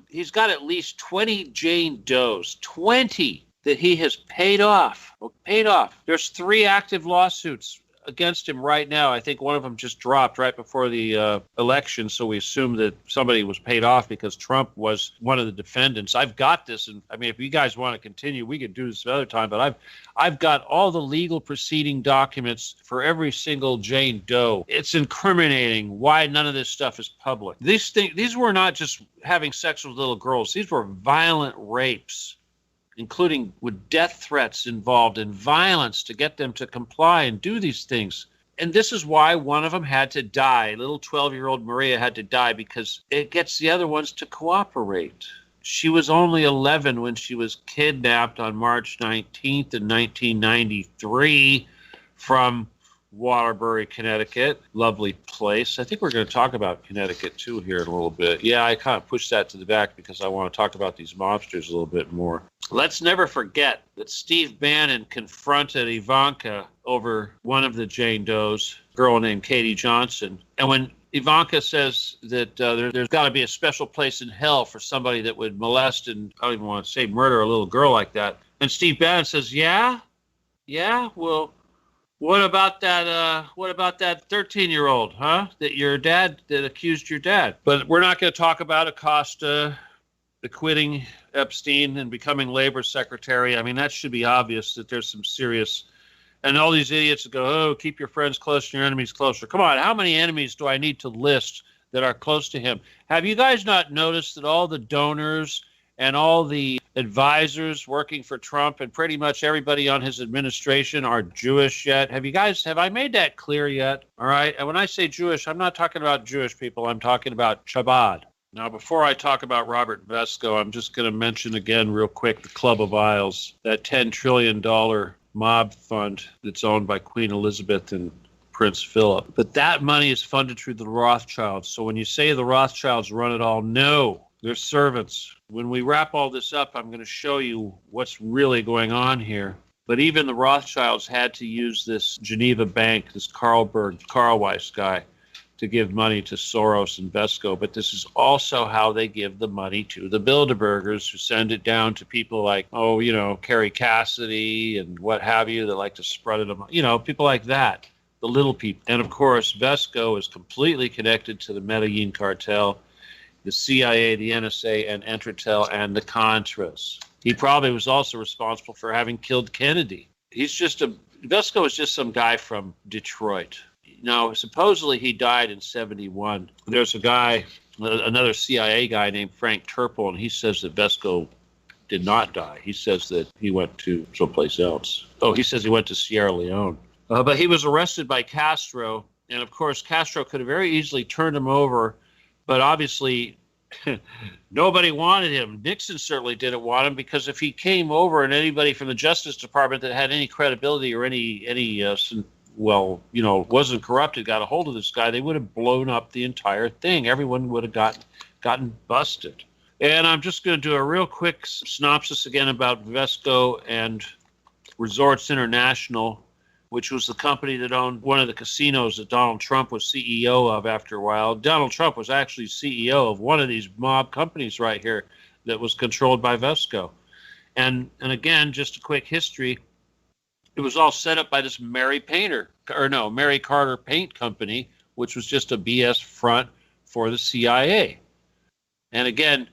He's got at least 20 Jane Does, 20 that he has paid off. There's 3 active lawsuits against him right now. I think one of them just dropped right before the election, so we assume that somebody was paid off because Trump was one of the defendants. I've got this, and I mean, if you guys want to continue, we could do this another time, but I've got all the legal proceeding documents for every single Jane Doe. It's incriminating why none of this stuff is public. These were not just having sex with little girls. These were violent rapes, including with death threats involved and violence to get them to comply and do these things. And this is why one of them had to die. Little 12-year-old Maria had to die, because it gets the other ones to cooperate. She was only 11 when she was kidnapped on March 19th in 1993 from Waterbury, Connecticut. Lovely place. I think we're going to talk about Connecticut too here in a little bit. Yeah, I kind of pushed that to the back because I want to talk about these mobsters a little bit more. Let's never forget that Steve Bannon confronted Ivanka over one of the Jane Does, a girl named Katie Johnson. And when Ivanka says that there's got to be a special place in hell for somebody that would molest and, I don't even want to say murder, a little girl like that. And Steve Bannon says, yeah, well, what about that 13-year-old, huh? That accused your dad. But we're not going to talk about Acosta acquitting Epstein and becoming labor secretary. I mean, that should be obvious that there's some serious, and all these idiots that go, oh, keep your friends close and your enemies closer. Come on, how many enemies do I need to list that are close to him? Have you guys not noticed that all the donors and all the advisors working for Trump and pretty much everybody on his administration are Jewish yet? Have I made that clear yet? All right. And when I say Jewish, I'm not talking about Jewish people. I'm talking about Chabad. Now, before I talk about Robert Vesco, I'm just going to mention again real quick the Club of Isles, that $10 trillion mob fund that's owned by Queen Elizabeth and Prince Philip. But that money is funded through the Rothschilds. So when you say the Rothschilds run it all, no, they're servants. When we wrap all this up, I'm going to show you what's really going on here. But even the Rothschilds had to use this Geneva bank, this Carl Weiss guy, to give money to Soros and Vesco. But this is also how they give the money to the Bilderbergers, who send it down to people like, Kerry Cassidy and what have you, that like to spread it, people like that, the little people. And of course, Vesco is completely connected to the Medellin cartel, the CIA, the NSA, and Entratel, and the Contras. He probably was also responsible for having killed Kennedy. Vesco is just some guy from Detroit. Now, supposedly he died in 1971. There's a guy, another CIA guy named Frank Turple, and he says that Vesco did not die. He says that he went to someplace else. Oh, he says he went to Sierra Leone. But he was arrested by Castro, and of course Castro could have very easily turned him over, but obviously nobody wanted him. Nixon certainly didn't want him, because if he came over and anybody from the Justice Department that had any credibility or wasn't corrupted got a hold of this guy, they would have blown up the entire thing. Everyone would have gotten busted. And I'm just going to do a real quick synopsis again about Vesco and Resorts International, which was the company that owned one of the casinos that Donald Trump was CEO of after a while. Donald Trump was actually CEO of one of these mob companies right here that was controlled by Vesco. And again, just a quick history. It was all set up by this Mary Carter Paint Company, which was just a BS front for the CIA. And again,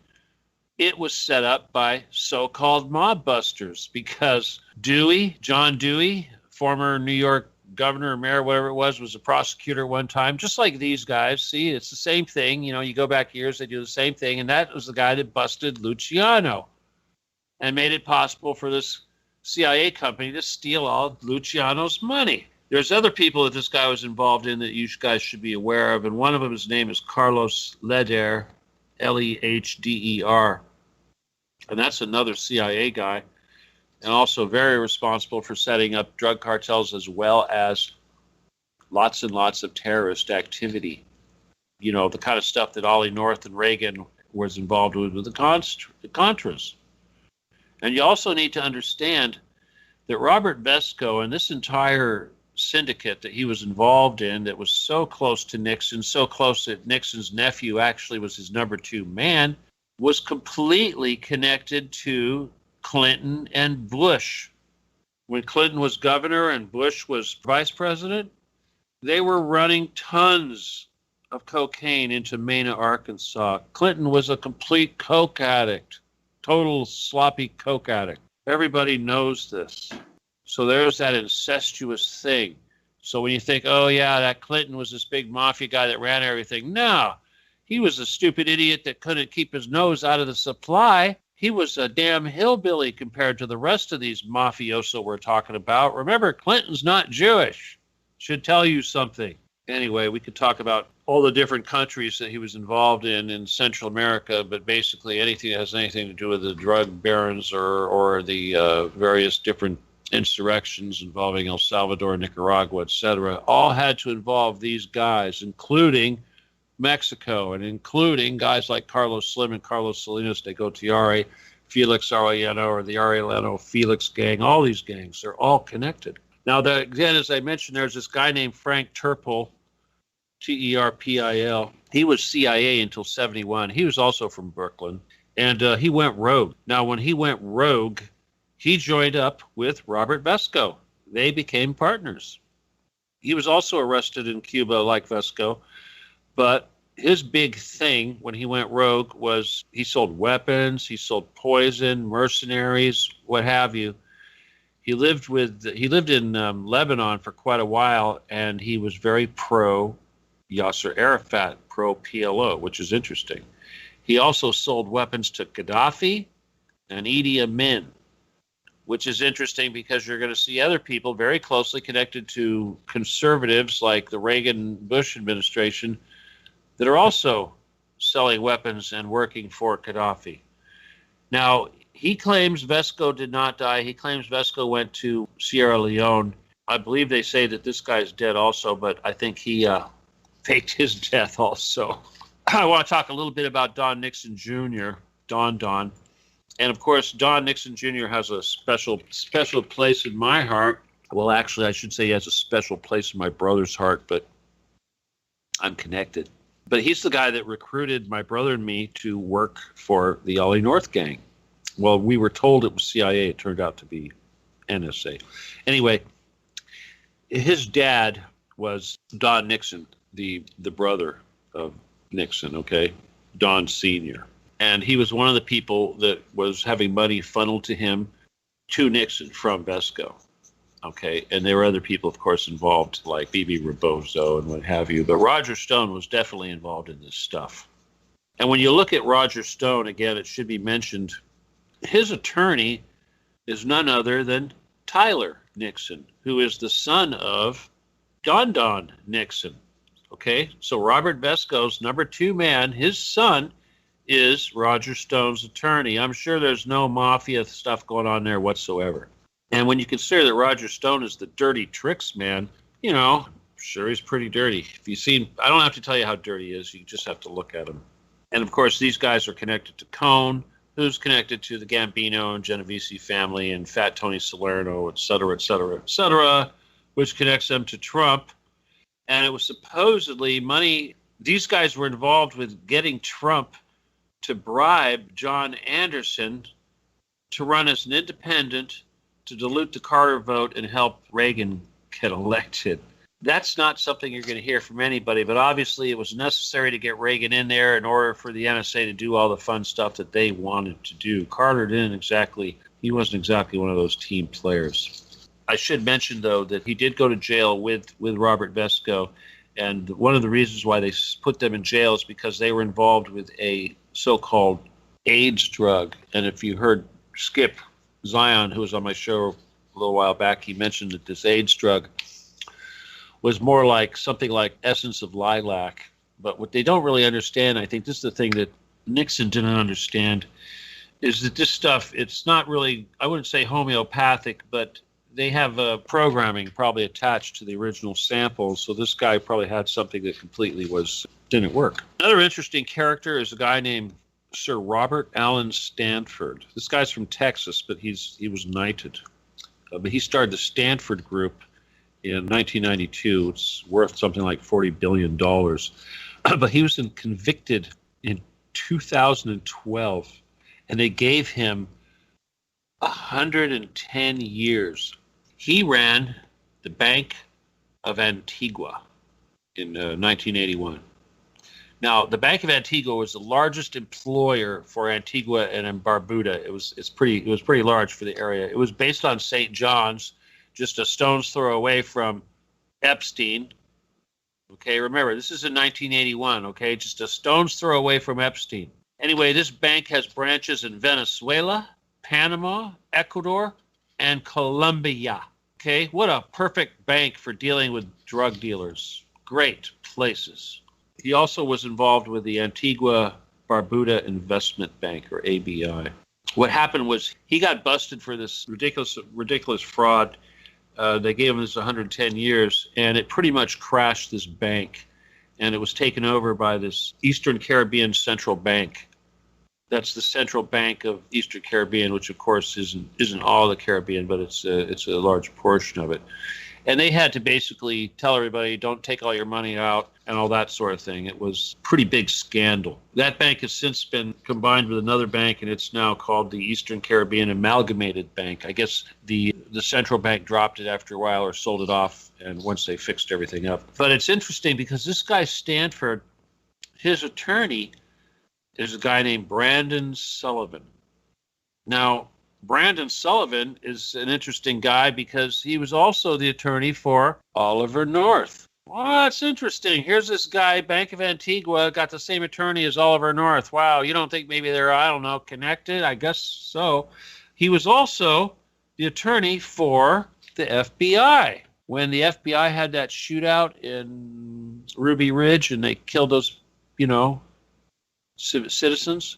it was set up by so-called mob busters because Dewey, John Dewey, former New York governor or mayor, whatever it was a prosecutor one time, just like these guys. See, it's the same thing. You know, you go back years, they do the same thing. And that was the guy that busted Luciano and made it possible for this CIA company to steal all of Luciano's money. There's other people that this guy was involved in that you guys should be aware of. And one of them, his name is Carlos Lehder, Lehder. And that's another CIA guy, and also very responsible for setting up drug cartels as well as lots and lots of terrorist activity. You know, the kind of stuff that Ollie North and Reagan was involved with the Contras. And you also need to understand that Robert Vesco and this entire syndicate that he was involved in that was so close to Nixon, so close that Nixon's nephew actually was his number 2 man, was completely connected to Clinton and Bush. When Clinton was governor and Bush was vice president, they were running tons of cocaine into Mena, Arkansas. Clinton was a complete coke addict, total sloppy coke addict. Everybody knows this. So there's that incestuous thing. So when you think, oh yeah, that Clinton was this big mafia guy that ran everything, no. He was a stupid idiot that couldn't keep his nose out of the supply. He was a damn hillbilly compared to the rest of these mafioso we're talking about. Remember, Clinton's not Jewish. Should tell you something. Anyway, we could talk about all the different countries that he was involved in Central America, but basically anything that has anything to do with the drug barons or the various different insurrections involving El Salvador, Nicaragua, etc., all had to involve these guys, including Mexico, and including guys like Carlos Slim and Carlos Salinas de Gortari, Felix Arellano, or the Arellano Felix gang. All these gangs, they're all connected. Now, again, as I mentioned, there's this guy named Frank Terpil, Terpil. He was CIA until 71. He was also from Brooklyn, and he went rogue. Now, when he went rogue, he joined up with Robert Vesco. They became partners. He was also arrested in Cuba like Vesco, but his big thing when he went rogue was he sold weapons, he sold poison, mercenaries, what have you. He lived in Lebanon for quite a while, and he was very pro Yasser Arafat, pro PLO, which is interesting. He also sold weapons to Gaddafi and Idi Amin, which is interesting because you're going to see other people very closely connected to conservatives like the Reagan-Bush administration that are also selling weapons and working for Gaddafi. Now, he claims Vesco did not die. He claims Vesco went to Sierra Leone. I believe they say that this guy's dead also, but I think he faked his death also. I want to talk a little bit about Don Nixon Jr., Don. And, of course, Don Nixon Jr. has a special place in my heart. Well, actually, I should say he has a special place in my brother's heart, but I'm connected. But he's the guy that recruited my brother and me to work for the Ollie North gang. Well, we were told it was CIA. It turned out to be NSA. Anyway, his dad was Don Nixon, the brother of Nixon, okay? Don Sr. And he was one of the people that was having money funneled to him to Nixon from Vesco. Okay, and there were other people, of course, involved, like Bibi Rebozo and what have you. But Roger Stone was definitely involved in this stuff. And when you look at Roger Stone, again, it should be mentioned, his attorney is none other than Tyler Nixon, who is the son of Don Nixon. Okay, so Robert Vesco's number 2 man, his son, is Roger Stone's attorney. I'm sure there's no mafia stuff going on there whatsoever. And when you consider that Roger Stone is the dirty tricks man, you know, sure he's pretty dirty. If you've seen, I don't have to tell you how dirty he is. You just have to look at him. And, of course, these guys are connected to Cohn, who's connected to the Gambino and Genovese family and Fat Tony Salerno, et cetera, which connects them to Trump. And it was supposedly money. These guys were involved with getting Trump to bribe John Anderson to run as an independent to dilute the Carter vote and help Reagan get elected. That's not something you're going to hear from anybody, but obviously it was necessary to get Reagan in there in order for the NSA to do all the fun stuff that they wanted to do. Carter he wasn't exactly one of those team players. I should mention, though, that he did go to jail with Robert Vesco, and one of the reasons why they put them in jail is because they were involved with a so-called AIDS drug. And if you heard Skip Zion, who was on my show a little while back, he mentioned that this AIDS drug was more like something like essence of lilac. But what they don't really understand, I think this is the thing that Nixon didn't understand, is that this stuff, it's not really, I wouldn't say homeopathic, but they have programming probably attached to the original samples. So this guy probably had something that completely didn't work. Another interesting character is a guy named Sir Robert Allen Stanford. This guy's from Texas, but he was knighted. But he started the Stanford Group in 1992. It's worth something like $40 billion. But he was convicted in 2012, and they gave him 110 years. He ran the Bank of Antigua in 1981. Now, the Bank of Antigua was the largest employer for Antigua and Barbuda. It was pretty large for the area. It was based on St. John's, just a stone's throw away from Epstein. Okay, remember, this is in 1981, okay? Just a stone's throw away from Epstein. Anyway, this bank has branches in Venezuela, Panama, Ecuador, and Colombia. Okay, what a perfect bank for dealing with drug dealers. Great places. He also was involved with the Antigua Barbuda Investment Bank, or ABI. What happened was he got busted for this ridiculous fraud. They gave him this 110 years, and it pretty much crashed this bank. And it was taken over by this Eastern Caribbean Central Bank. That's the Central Bank of Eastern Caribbean, which of course isn't all the Caribbean, but it's a large portion of it. And they had to basically tell everybody, don't take all your money out and all that sort of thing. It was a pretty big scandal. That bank has since been combined with another bank, and it's now called the Eastern Caribbean Amalgamated Bank. I guess the central bank dropped it after a while or sold it off, and once they fixed everything up. But it's interesting because this guy Stanford, his attorney is a guy named Brandon Sullivan. Now, Brandon Sullivan is an interesting guy because he was also the attorney for Oliver North. Well, that's interesting. Here's this guy, Bank of Antigua, got the same attorney as Oliver North. Wow, you don't think maybe they're, I don't know, connected? I guess so. He was also the attorney for the FBI. When the FBI had that shootout in Ruby Ridge and they killed those, citizens,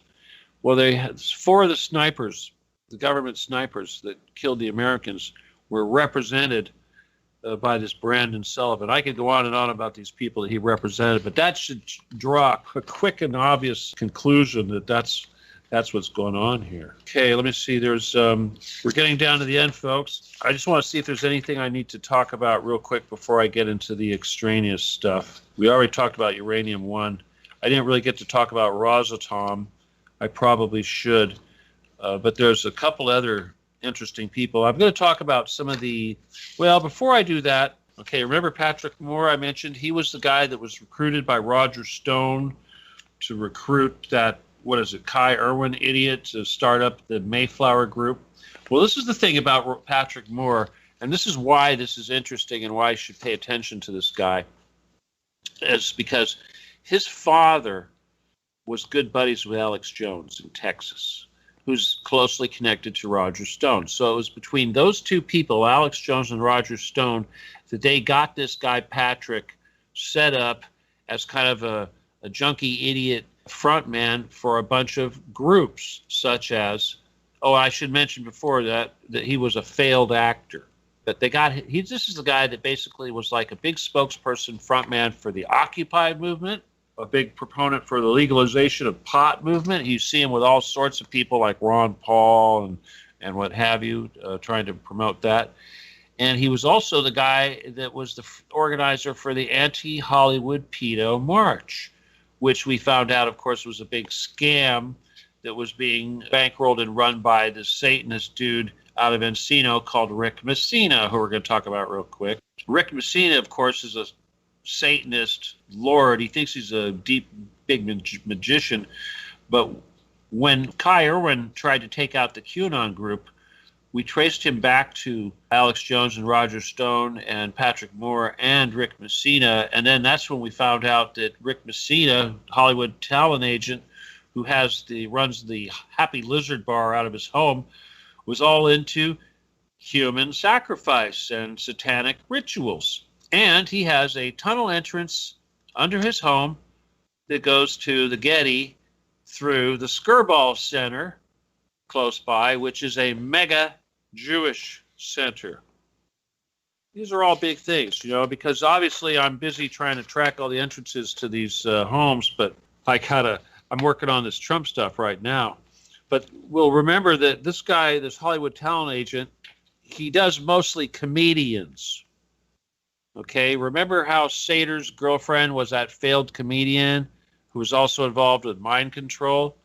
well, they had 4 of the snipers, the government snipers that killed the Americans, were represented by this Brandon Sullivan. I could go on and on about these people that he represented, but that should draw a quick and obvious conclusion that that's what's going on here. Okay, let me see. We're getting down to the end, folks. I just want to see if there's anything I need to talk about real quick before I get into the extraneous stuff. We already talked about uranium-1. I didn't really get to talk about Rosatom. I probably should. But there's a couple other interesting people. I'm going to talk about some of before I do that, okay, remember Patrick Moore I mentioned? He was the guy that was recruited by Roger Stone to recruit that, Kai Irwin idiot to start up the Mayflower Group. Well, this is the thing about Patrick Moore, and this is why this is interesting and why I should pay attention to this guy, is because his father was good buddies with Alex Jones in Texas, who's closely connected to Roger Stone. So it was between those two people, Alex Jones and Roger Stone, that they got this guy Patrick set up as kind of a junkie idiot frontman for a bunch of groups, such as, I should mention before that he was a failed actor. But this is the guy that basically was like a big spokesperson, frontman for the Occupy movement, a big proponent for the legalization of pot movement. You see him with all sorts of people like Ron Paul and what have you, trying to promote that. And he was also the guy that was the organizer for the anti-Hollywood pedo march, which we found out, of course, was a big scam that was being bankrolled and run by this Satanist dude out of Encino called Rick Messina, who we're going to talk about real quick. Rick Messina, of course, is a Satanist lord. He thinks he's a deep, big magician. But when Kai Irwin tried to take out the QAnon group, we traced him back to Alex Jones and Roger Stone and Patrick Moore and Rick Messina. And then that's when we found out that Rick Messina, Hollywood talent agent, who runs the Happy Lizard Bar out of his home, was all into human sacrifice and satanic rituals. And he has a tunnel entrance under his home that goes to the Getty through the Skirball Center close by, which is a mega Jewish center. These are all big things, because obviously I'm busy trying to track all the entrances to these homes, but I'm working on this Trump stuff right now. But we'll remember that this guy, this Hollywood talent agent, he does mostly comedians. Okay, remember how Sater's girlfriend was that failed comedian who was also involved with mind control?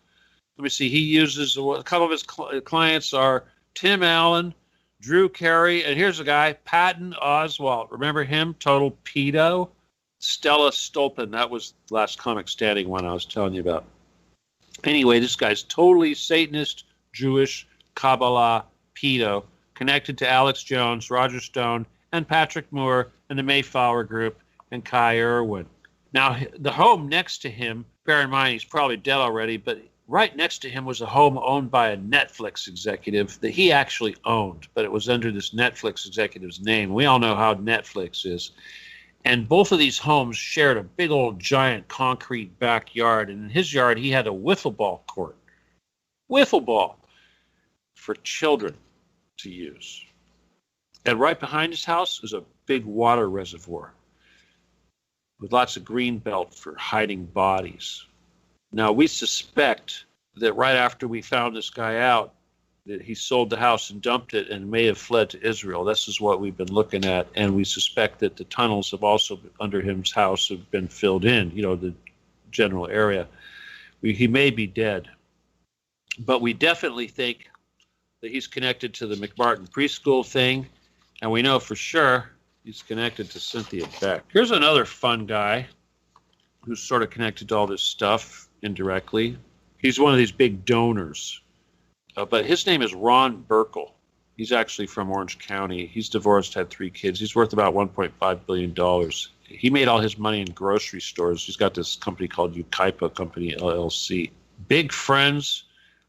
Let me see. He uses a couple of his clients are Tim Allen, Drew Carey, and here's a guy, Patton Oswalt. Remember him? Total pedo. Stella Stolpen. That was the last comic standing one I was telling you about. Anyway, this guy's totally Satanist, Jewish, Kabbalah, pedo, connected to Alex Jones, Roger Stone, and Patrick Moore and the Mayflower Group and Kai Irwin. Now, the home next to him, bear in mind he's probably dead already, but right next to him was a home owned by a Netflix executive that he actually owned, but it was under this Netflix executive's name. We all know how Netflix is. And both of these homes shared a big old giant concrete backyard. And in his yard, he had a wiffle ball court. Wiffle ball for children to use. And right behind his house is a big water reservoir with lots of green belt for hiding bodies. Now, we suspect that right after we found this guy out, that he sold the house and dumped it and may have fled to Israel. This is what we've been looking at. And we suspect that the tunnels have also, under his house, have been filled in, the general area. He may be dead. But we definitely think that he's connected to the McMartin preschool thing. And we know for sure he's connected to Cynthia Beck. Here's another fun guy who's sort of connected to all this stuff indirectly. He's one of these big donors. But his name is Ron Burkle. He's actually from Orange County. He's divorced, had 3 kids. He's worth about $1.5 billion. He made all his money in grocery stores. He's got this company called Ukaipa Company, LLC. Big friends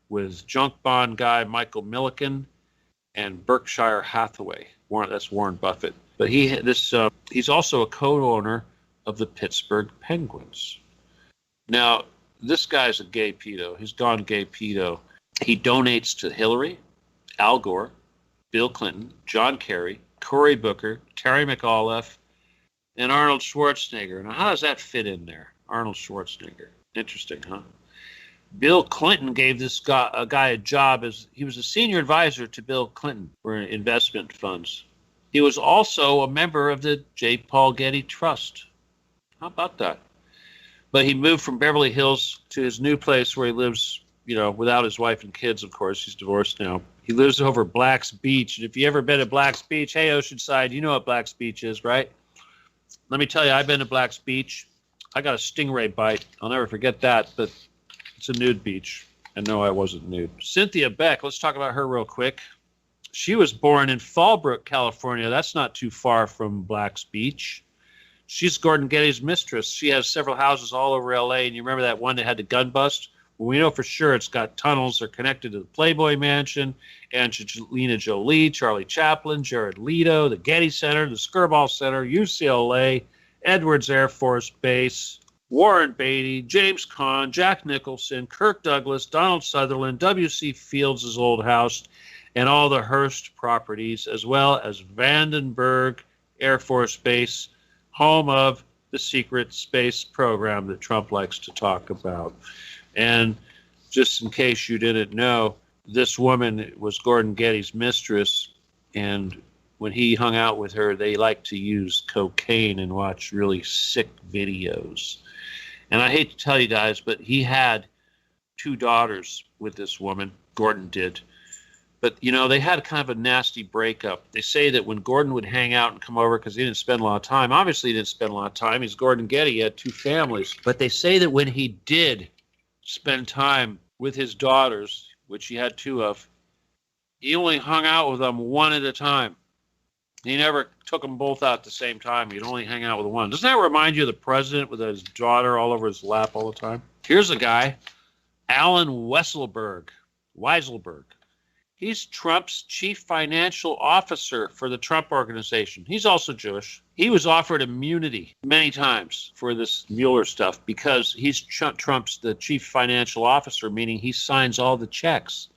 with junk bond guy Michael Milliken and Berkshire Hathaway. That's Warren Buffett. But he's also a co-owner of the Pittsburgh Penguins. Now, this guy's a gay pedo. He's gone gay pedo. He donates to Hillary, Al Gore, Bill Clinton, John Kerry, Cory Booker, Terry McAuliffe, and Arnold Schwarzenegger. Now, how does that fit in there? Arnold Schwarzenegger. Interesting, huh? Bill Clinton gave this guy a job as he was a senior advisor to Bill Clinton for investment funds. He was also a member of the J. Paul Getty Trust. How about that? But he moved from Beverly Hills to his new place where he lives, without his wife and kids, of course. He's divorced now. He lives over Black's Beach. And if you ever been to Black's Beach, hey, Oceanside, you know what Black's Beach is, right? Let me tell you, I've been to Black's Beach. I got a stingray bite. I'll never forget that, but it's a nude beach. And no, I wasn't nude. Cynthia Beck, let's talk about her real quick. She was born in Fallbrook, California. That's not too far from Black's Beach. She's Gordon Getty's mistress. She has several houses all over L.A., and you remember that one that had the gun bust? Well, we know for sure it's got tunnels. They're connected to the Playboy Mansion, Angelina Jolie, Charlie Chaplin, Jared Leto, the Getty Center, the Skirball Center, UCLA, Edwards Air Force Base, Warren Beatty, James Caan, Jack Nicholson, Kirk Douglas, Donald Sutherland, W.C. Fields' old house, and all the Hearst properties, as well as Vandenberg Air Force Base, home of the secret space program that Trump likes to talk about. And just in case you didn't know, this woman was Gordon Getty's mistress, and when he hung out with her, they liked to use cocaine and watch really sick videos. And I hate to tell you guys, but he had 2 daughters with this woman, Gordon did. But, you know, they had kind of a nasty breakup. They say that when Gordon would hang out and come over, because he didn't spend a lot of time, obviously he didn't spend a lot of time. He's Gordon Getty. He had 2 families. But they say that when he did spend time with his daughters, which he had 2 of, he only hung out with them one at a time. He never took them both out at the same time. He'd only hang out with one. Doesn't that remind you of the president with his daughter all over his lap all the time? Here's a guy, Alan Weisselberg. He's Trump's chief financial officer for the Trump Organization. He's also Jewish. He was offered immunity many times for this Mueller stuff because he's Trump's the chief financial officer, meaning he signs all the checks.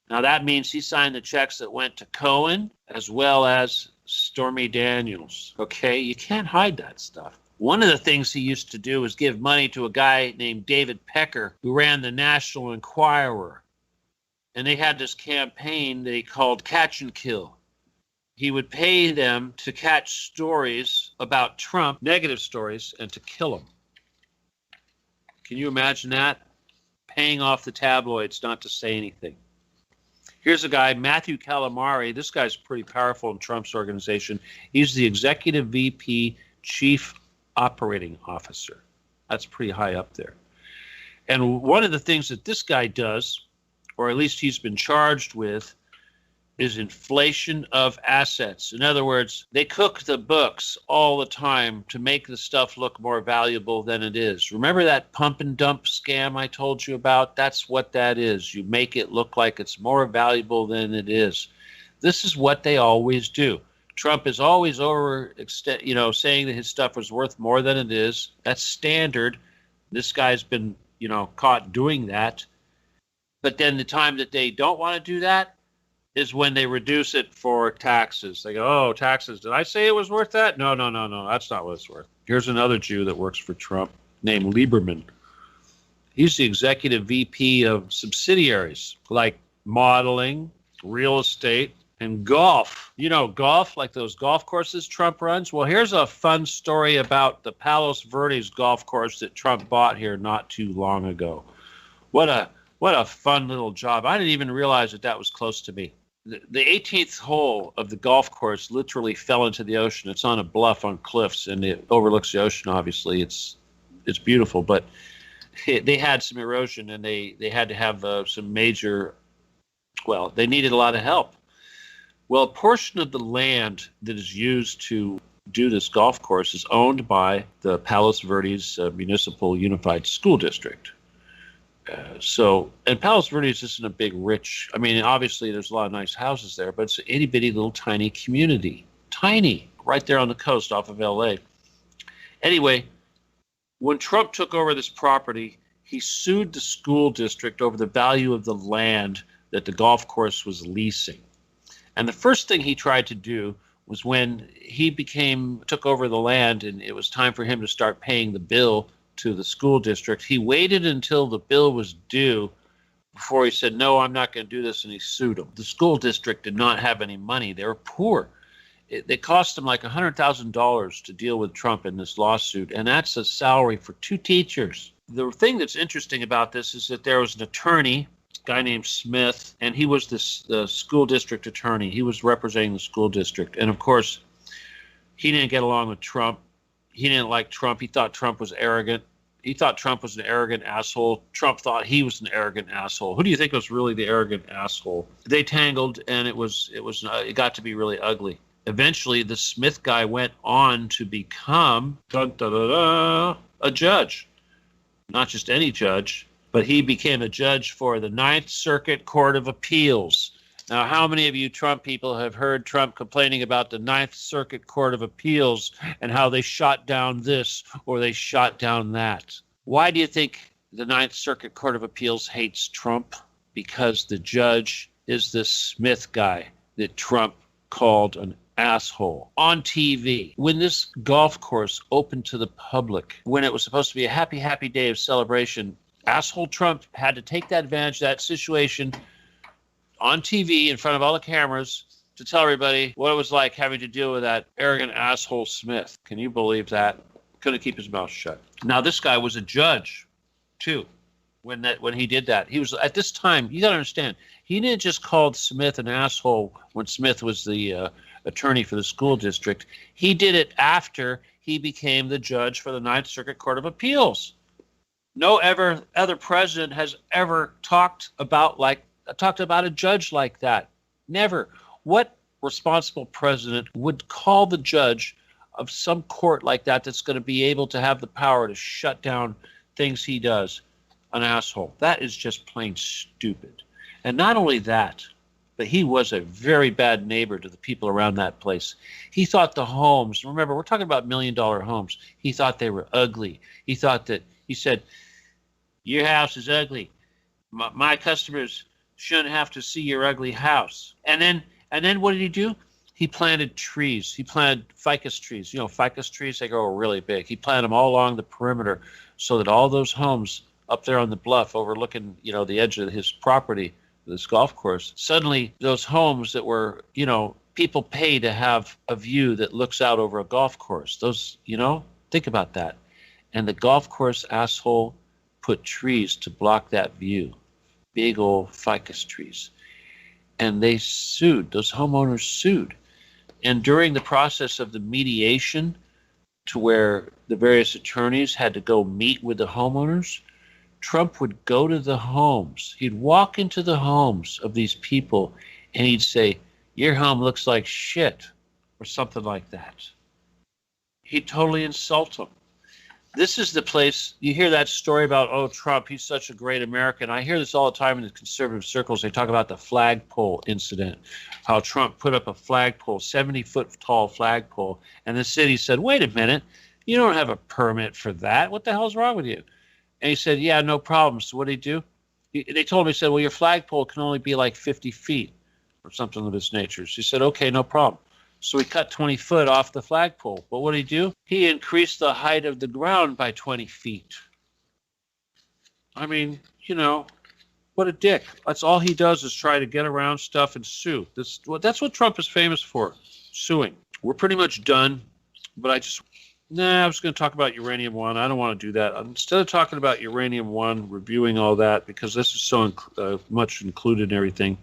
Now, that means he signed the checks that went to Cohen as well as Stormy Daniels. Okay? You can't hide that stuff. One of the things he used to do was give money to a guy named David Pecker, who ran the National Enquirer. And they had this campaign they called Catch and Kill. He would pay them to catch stories about Trump, negative stories, and to kill them. Can you imagine that? Paying off the tabloids not to say anything. Here's a guy, Matthew Calamari. This guy's pretty powerful in Trump's organization. He's the executive VP, chief operating officer. That's pretty high up there. And one of the things that this guy does, or at least he's been charged with, is inflation of assets. In other words, they cook the books all the time to make the stuff look more valuable than it is. Remember that pump and dump scam I told you about? That's what that is. You make it look like it's more valuable than it is. This is what they always do. Trump is always saying that his stuff was worth more than it is. That's standard. This guy's been, caught doing that. But then the time that they don't want to do that is when they reduce it for taxes. They go, oh, taxes. Did I say it was worth that? No. That's not what it's worth. Here's another Jew that works for Trump named Lieberman. He's the executive VP of subsidiaries like modeling, real estate, and golf. You know, golf, like those golf courses Trump runs. Well, here's a fun story about the Palos Verdes golf course that Trump bought here not too long ago. What a fun little job. I didn't even realize that was close to me. The 18th hole of the golf course literally fell into the ocean. It's on a bluff on cliffs, and it overlooks the ocean, obviously. It's beautiful, but they had some erosion, and they had to have some major, they needed a lot of help. Well, a portion of the land that is used to do this golf course is owned by the Palos Verdes Municipal Unified School District. And Palos Verdes isn't a big rich, obviously there's a lot of nice houses there, but it's an itty bitty little tiny community. Tiny, right there on the coast off of LA. Anyway, when Trump took over this property, he sued the school district over the value of the land that the golf course was leasing. And the first thing he tried to do was when he took over the land and it was time for him to start paying the bill to the school district, he waited until the bill was due before he said, no, I'm not going to do this, and he sued them. The school district did not have any money. They were poor. They cost them like $100,000 to deal with Trump in this lawsuit, and that's a salary for 2 teachers. The thing that's interesting about this is that there was an attorney, a guy named Smith, and he was the school district attorney. He was representing the school district, and of course, he didn't get along with Trump. He didn't like Trump. He thought Trump was arrogant. He thought Trump was an arrogant asshole. Trump thought he was an arrogant asshole. Who do you think was really the arrogant asshole? They tangled, and it got to be really ugly. Eventually, the Smith guy went on to become a judge. Not just any judge, but he became a judge for the Ninth Circuit Court of Appeals. Now, how many of you Trump people have heard Trump complaining about the Ninth Circuit Court of Appeals and how they shot down this or they shot down that? Why do you think the Ninth Circuit Court of Appeals hates Trump? Because the judge is this Smith guy that Trump called an asshole on TV. When this golf course opened to the public, when it was supposed to be a happy, happy day of celebration, asshole Trump had to take that advantage of that situation on TV in front of all the cameras to tell everybody what it was like having to deal with that arrogant asshole Smith. Can you believe that? Couldn't keep his mouth shut. Now, this guy was a judge, too, when he did that. He was, at this time, you got to understand, He didn't just call Smith an asshole when Smith was the attorney for the school district. He did it after he became the judge for the Ninth Circuit Court of Appeals. No other president has ever talked about a judge like that. Never. What responsible president would call the judge of some court like that that's going to be able to have the power to shut down things he does an asshole? That is just plain stupid. And not only that, but he was a very bad neighbor to the people around that place. He thought the homes, remember, we're talking about $1 million homes. He thought they were ugly. He said, your house is ugly. My customers shouldn't have to see your ugly house. And then what did he do? He planted trees. He planted ficus trees. You know, ficus trees, they grow really big. He planted them all along the perimeter so that all those homes up there on the bluff overlooking, the edge of his property, this golf course, suddenly those homes that were, people pay to have a view that looks out over a golf course. Those, think about that. And the golf course asshole put trees to block that view, big old ficus trees. And they sued, those homeowners sued. And during the process of the mediation, to where the various attorneys had to go meet with the homeowners, Trump would go to the homes. He'd walk into the homes of these people and he'd say, your home looks like shit, or something like that. He'd totally insult them. This is the place, you hear that story about, oh, Trump, he's such a great American. I hear this all the time in the conservative circles. They talk about the flagpole incident, how Trump put up a flagpole, 70-foot tall flagpole, and the city said, wait a minute, you don't have a permit for that. What the hell's wrong with you? And he said, yeah, no problem. So what did he do? They told him, he said, well, your flagpole can only be like 50 feet or something of this nature. So he said, okay, no problem. So he cut 20 foot off the flagpole. But what did he do? He increased the height of the ground by 20 feet. I mean, what a dick. That's all he does is try to get around stuff and sue. That's what Trump is famous for, suing. We're pretty much done, but I was going to talk about Uranium One. I don't want to do that. Instead of talking about Uranium One, reviewing all that, because this is so much included in everything,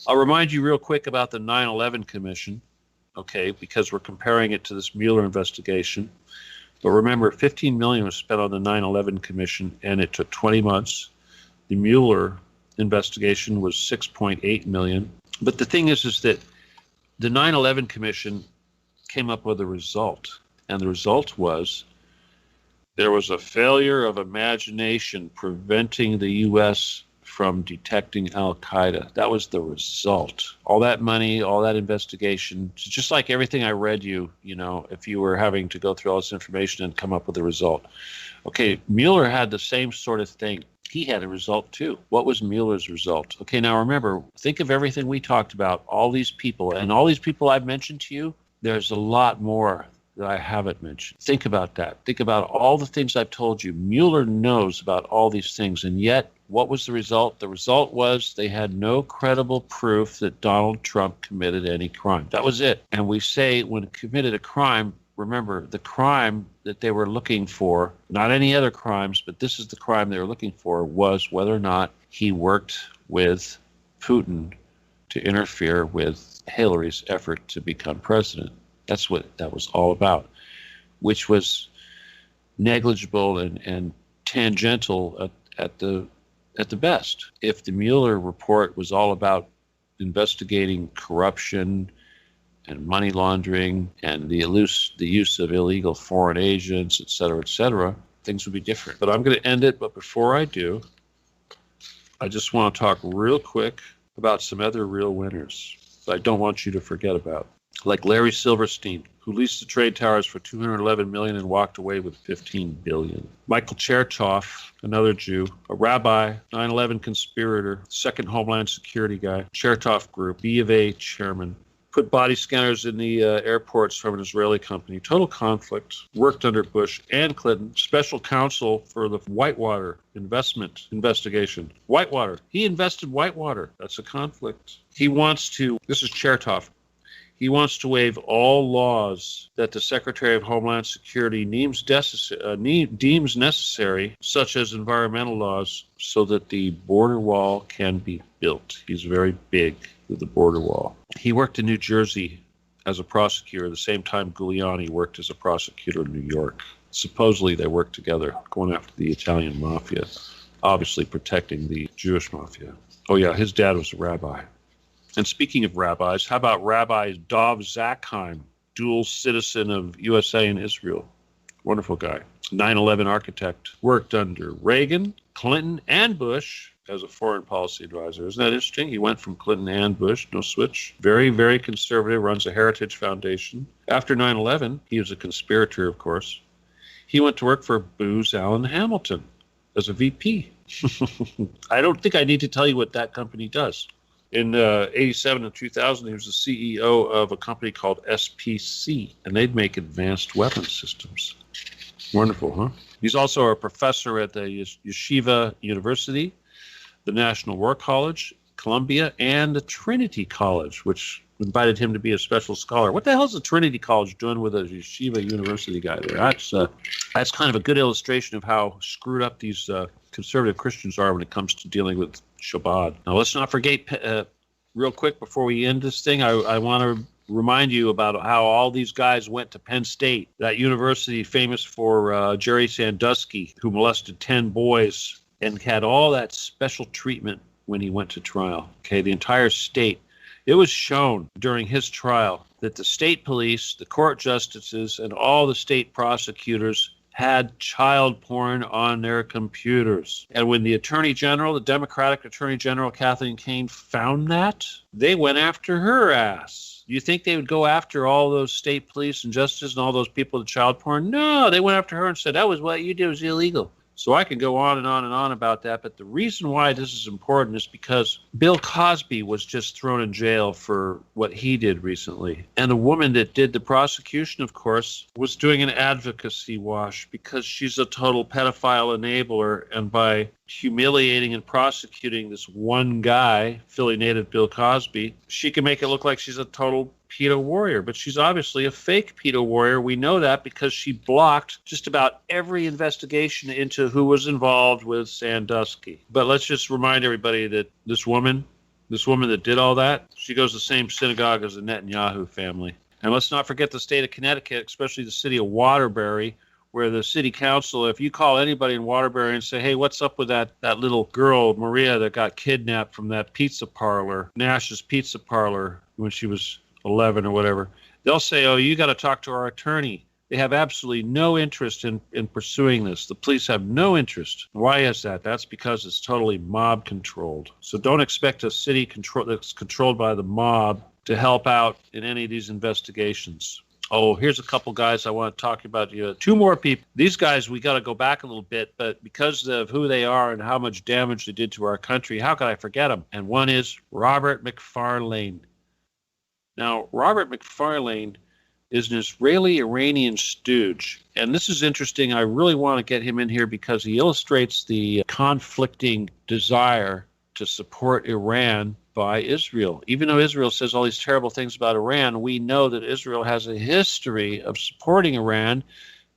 I'll remind you real quick about the 9/11 Commission, okay, because we're comparing it to this Mueller investigation. But remember, $15 million was spent on the 9/11 Commission, and it took 20 months. The Mueller investigation was $6.8 million. But the thing is that the 9/11 Commission came up with a result, and the result was there was a failure of imagination preventing the U.S. from detecting Al-Qaeda. That was the result. All that money, all that investigation, just like everything I read you, if you were having to go through all this information and come up with a result. Okay, Mueller had the same sort of thing. He had a result too. What was Mueller's result? Okay, now remember, think of everything we talked about, all these people, and all these people I've mentioned to you, there's a lot more that I haven't mentioned. Think about that. Think about all the things I've told you. Mueller knows about all these things, and yet, what was the result? The result was they had no credible proof that Donald Trump committed any crime. That was it. And we say when he committed a crime, remember, the crime that they were looking for, not any other crimes, but this is the crime they were looking for, was whether or not he worked with Putin to interfere with Hillary's effort to become president. That's what that was all about, which was negligible and tangential at the best. If the Mueller report was all about investigating corruption and money laundering and the use of illegal foreign agents, et cetera, things would be different. But I'm going to end it. But before I do, I just want to talk real quick about some other real winners that I don't want you to forget about. Like Larry Silverstein, who leased the trade towers for $211 million and walked away with $15 billion. Michael Chertoff, another Jew, a rabbi, 9/11 conspirator, second Homeland Security guy, Chertoff Group, B of A chairman, put body scanners in the airports from an Israeli company. Total conflict. Worked under Bush and Clinton. Special counsel for the Whitewater investment investigation. Whitewater. He invested Whitewater. That's a conflict. He wants to, this is Chertoff, He wants to waive all laws that the Secretary of Homeland Security deems necessary, such as environmental laws, so that the border wall can be built. He's very big with the border wall. He worked in New Jersey as a prosecutor the same time Giuliani worked as a prosecutor in New York. Supposedly they worked together, going after the Italian mafia, obviously protecting the Jewish mafia. Oh yeah, his dad was a rabbi. And speaking of rabbis, how about Rabbi Dov Zakheim, dual citizen of USA and Israel? Wonderful guy. 9/11 architect, worked under Reagan, Clinton, and Bush as a foreign policy advisor. Isn't that interesting? He went from Clinton and Bush, no switch. Very, very conservative, runs a heritage foundation. After 9/11, he was a conspirator, of course. He went to work for Booz Allen Hamilton as a VP. I don't think I need to tell you what that company does. In 87 and 2000, he was the CEO of a company called SPC, and they'd make advanced weapon systems. Wonderful, huh? He's also a professor at the Yeshiva University, the National War College, Columbia, and the Trinity College, which invited him to be a special scholar. What the hell is the Trinity College doing with a Yeshiva University guy there? That's kind of a good illustration of how screwed up these conservative Christians are when it comes to dealing with Shabbat. Now, let's not forget, real quick before we end this thing, I want to remind you about how all these guys went to Penn State, that university famous for Jerry Sandusky, who molested 10 boys and had all that special treatment when he went to trial. Okay, the entire state. It was shown during his trial that the state police, the court justices, and all the state prosecutors had child porn on their computers. And when the Attorney General, the Democratic Attorney General, Kathleen Kane, found that, they went after her ass. Do you think they would go after all those state police and justices and all those people with child porn? No, they went after her and said, that was what you did was illegal. So I can go on and on and on about that, but the reason why this is important is because Bill Cosby was just thrown in jail for what he did recently. And the woman that did the prosecution, of course, was doing an advocacy wash because she's a total pedophile enabler. And by humiliating and prosecuting this one guy, Philly native Bill Cosby, she can make it look like she's a total pedo warrior, but she's obviously a fake pedo warrior. We know that because she blocked just about every investigation into who was involved with Sandusky. But let's just remind everybody that this woman that did all that, she goes to the same synagogue as the Netanyahu family. And let's not forget the state of Connecticut, especially the city of Waterbury, where the city council, if you call anybody in Waterbury and say, hey, what's up with that little girl, Maria, that got kidnapped from that pizza parlor, Nash's Pizza Parlor, when she was 11 or whatever, they'll say, oh, you got to talk to our attorney. They have absolutely no interest in pursuing this. The police have no interest. Why is that? That's because it's totally mob controlled. So don't expect a city that's controlled by the mob to help out in any of these investigations. Oh, here's a couple guys I want to talk about. Two more people. These guys, we got to go back a little bit, but because of who they are and how much damage they did to our country, how could I forget them? And one is Robert McFarlane. Now, Robert McFarlane is an Israeli-Iranian stooge. And this is interesting. I really want to get him in here because he illustrates the conflicting desire to support Iran by Israel. Even though Israel says all these terrible things about Iran, we know that Israel has a history of supporting Iran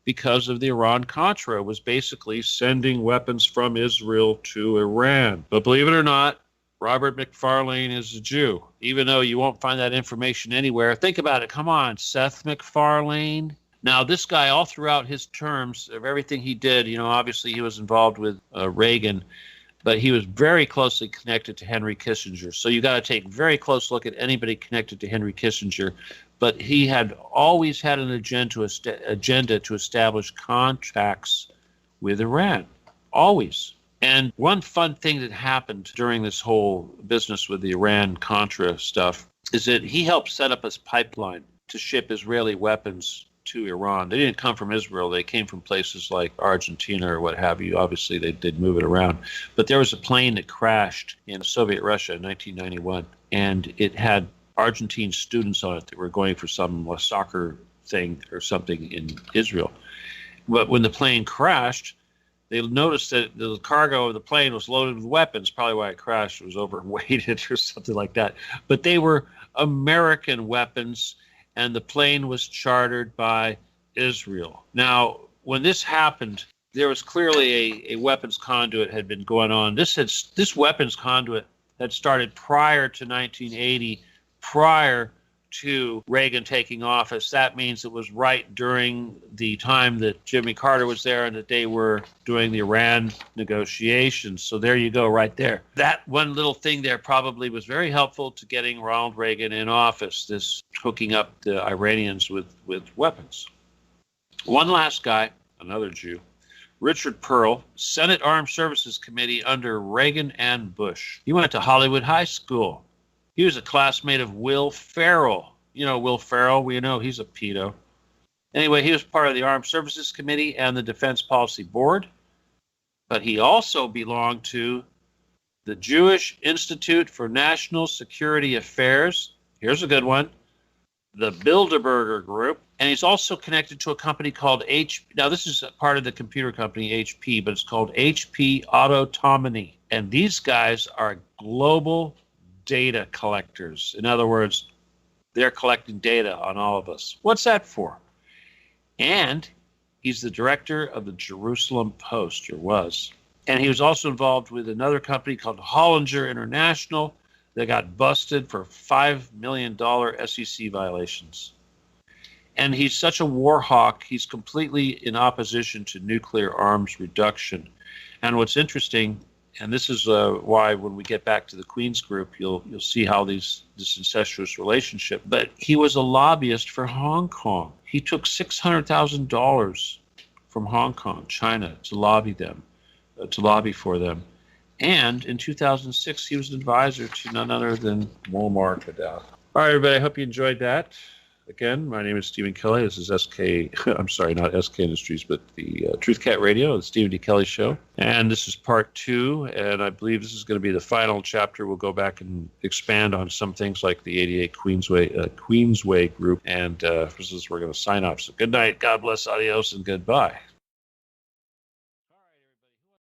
because of the Iran-Contra. It was basically sending weapons from Israel to Iran. But believe it or not, Robert McFarlane is a Jew, even though you won't find that information anywhere. Think about it. Come on, Seth MacFarlane. Now, this guy, all throughout his terms of everything he did, obviously he was involved with Reagan, but he was very closely connected to Henry Kissinger. So you got to take a very close look at anybody connected to Henry Kissinger. But he had always had an agenda to establish contacts with Iran, always. And one fun thing that happened during this whole business with the Iran-Contra stuff is that he helped set up his pipeline to ship Israeli weapons to Iran. They didn't come from Israel. They came from places like Argentina or what have you. Obviously, they'd move it around. But there was a plane that crashed in Soviet Russia in 1991, and it had Argentine students on it that were going for some soccer thing or something in Israel. But when the plane crashed, they noticed that the cargo of the plane was loaded with weapons. Probably why it crashed. It was overweighted or something like that. But they were American weapons, and the plane was chartered by Israel. Now, when this happened, there was clearly a weapons conduit had been going on. This weapons conduit had started prior to 1980, prior to Reagan taking office. That means it was right during the time that Jimmy Carter was there and that they were doing the Iran negotiations. So there you go, right there. That one little thing there probably was very helpful to getting Ronald Reagan in office, this hooking up the Iranians with weapons. One last guy, another Jew, Richard Pearl, Senate Armed Services Committee under Reagan and Bush. He went to Hollywood High School. He was a classmate of Will Ferrell. You know Will Ferrell, we know he's a pedo. Anyway, he was part of the Armed Services Committee and the Defense Policy Board, but he also belonged to the Jewish Institute for National Security Affairs. Here's a good one. The Bilderberger Group, and he's also connected to a company called Now, this is part of the computer company HP, but it's called HP Autonomy. And these guys are global data collectors. In other words, they're collecting data on all of us. What's that for? And he's the director of the Jerusalem Post, or was. And he was also involved with another company called Hollinger International that got busted for $5 million SEC violations. And he's such a war hawk, he's completely in opposition to nuclear arms reduction. And what's interesting, and this is why when we get back to the Queen's Group, you'll see how this incestuous relationship. But he was a lobbyist for Hong Kong. He took $600,000 from Hong Kong, China, to lobby for them. And in 2006, he was an advisor to none other than Muammar Gaddafi. All right, everybody, I hope you enjoyed that. Again, my name is Stephen Kelly. This is I'm sorry, not SK Industries, but the Truth Cat Radio, the Stephen D. Kelly Show. And this is part 2, and I believe this is going to be the final chapter. We'll go back and expand on some things like the 88 Queensway Group. And for this, we're going to sign off. So good night, God bless, adios, and goodbye.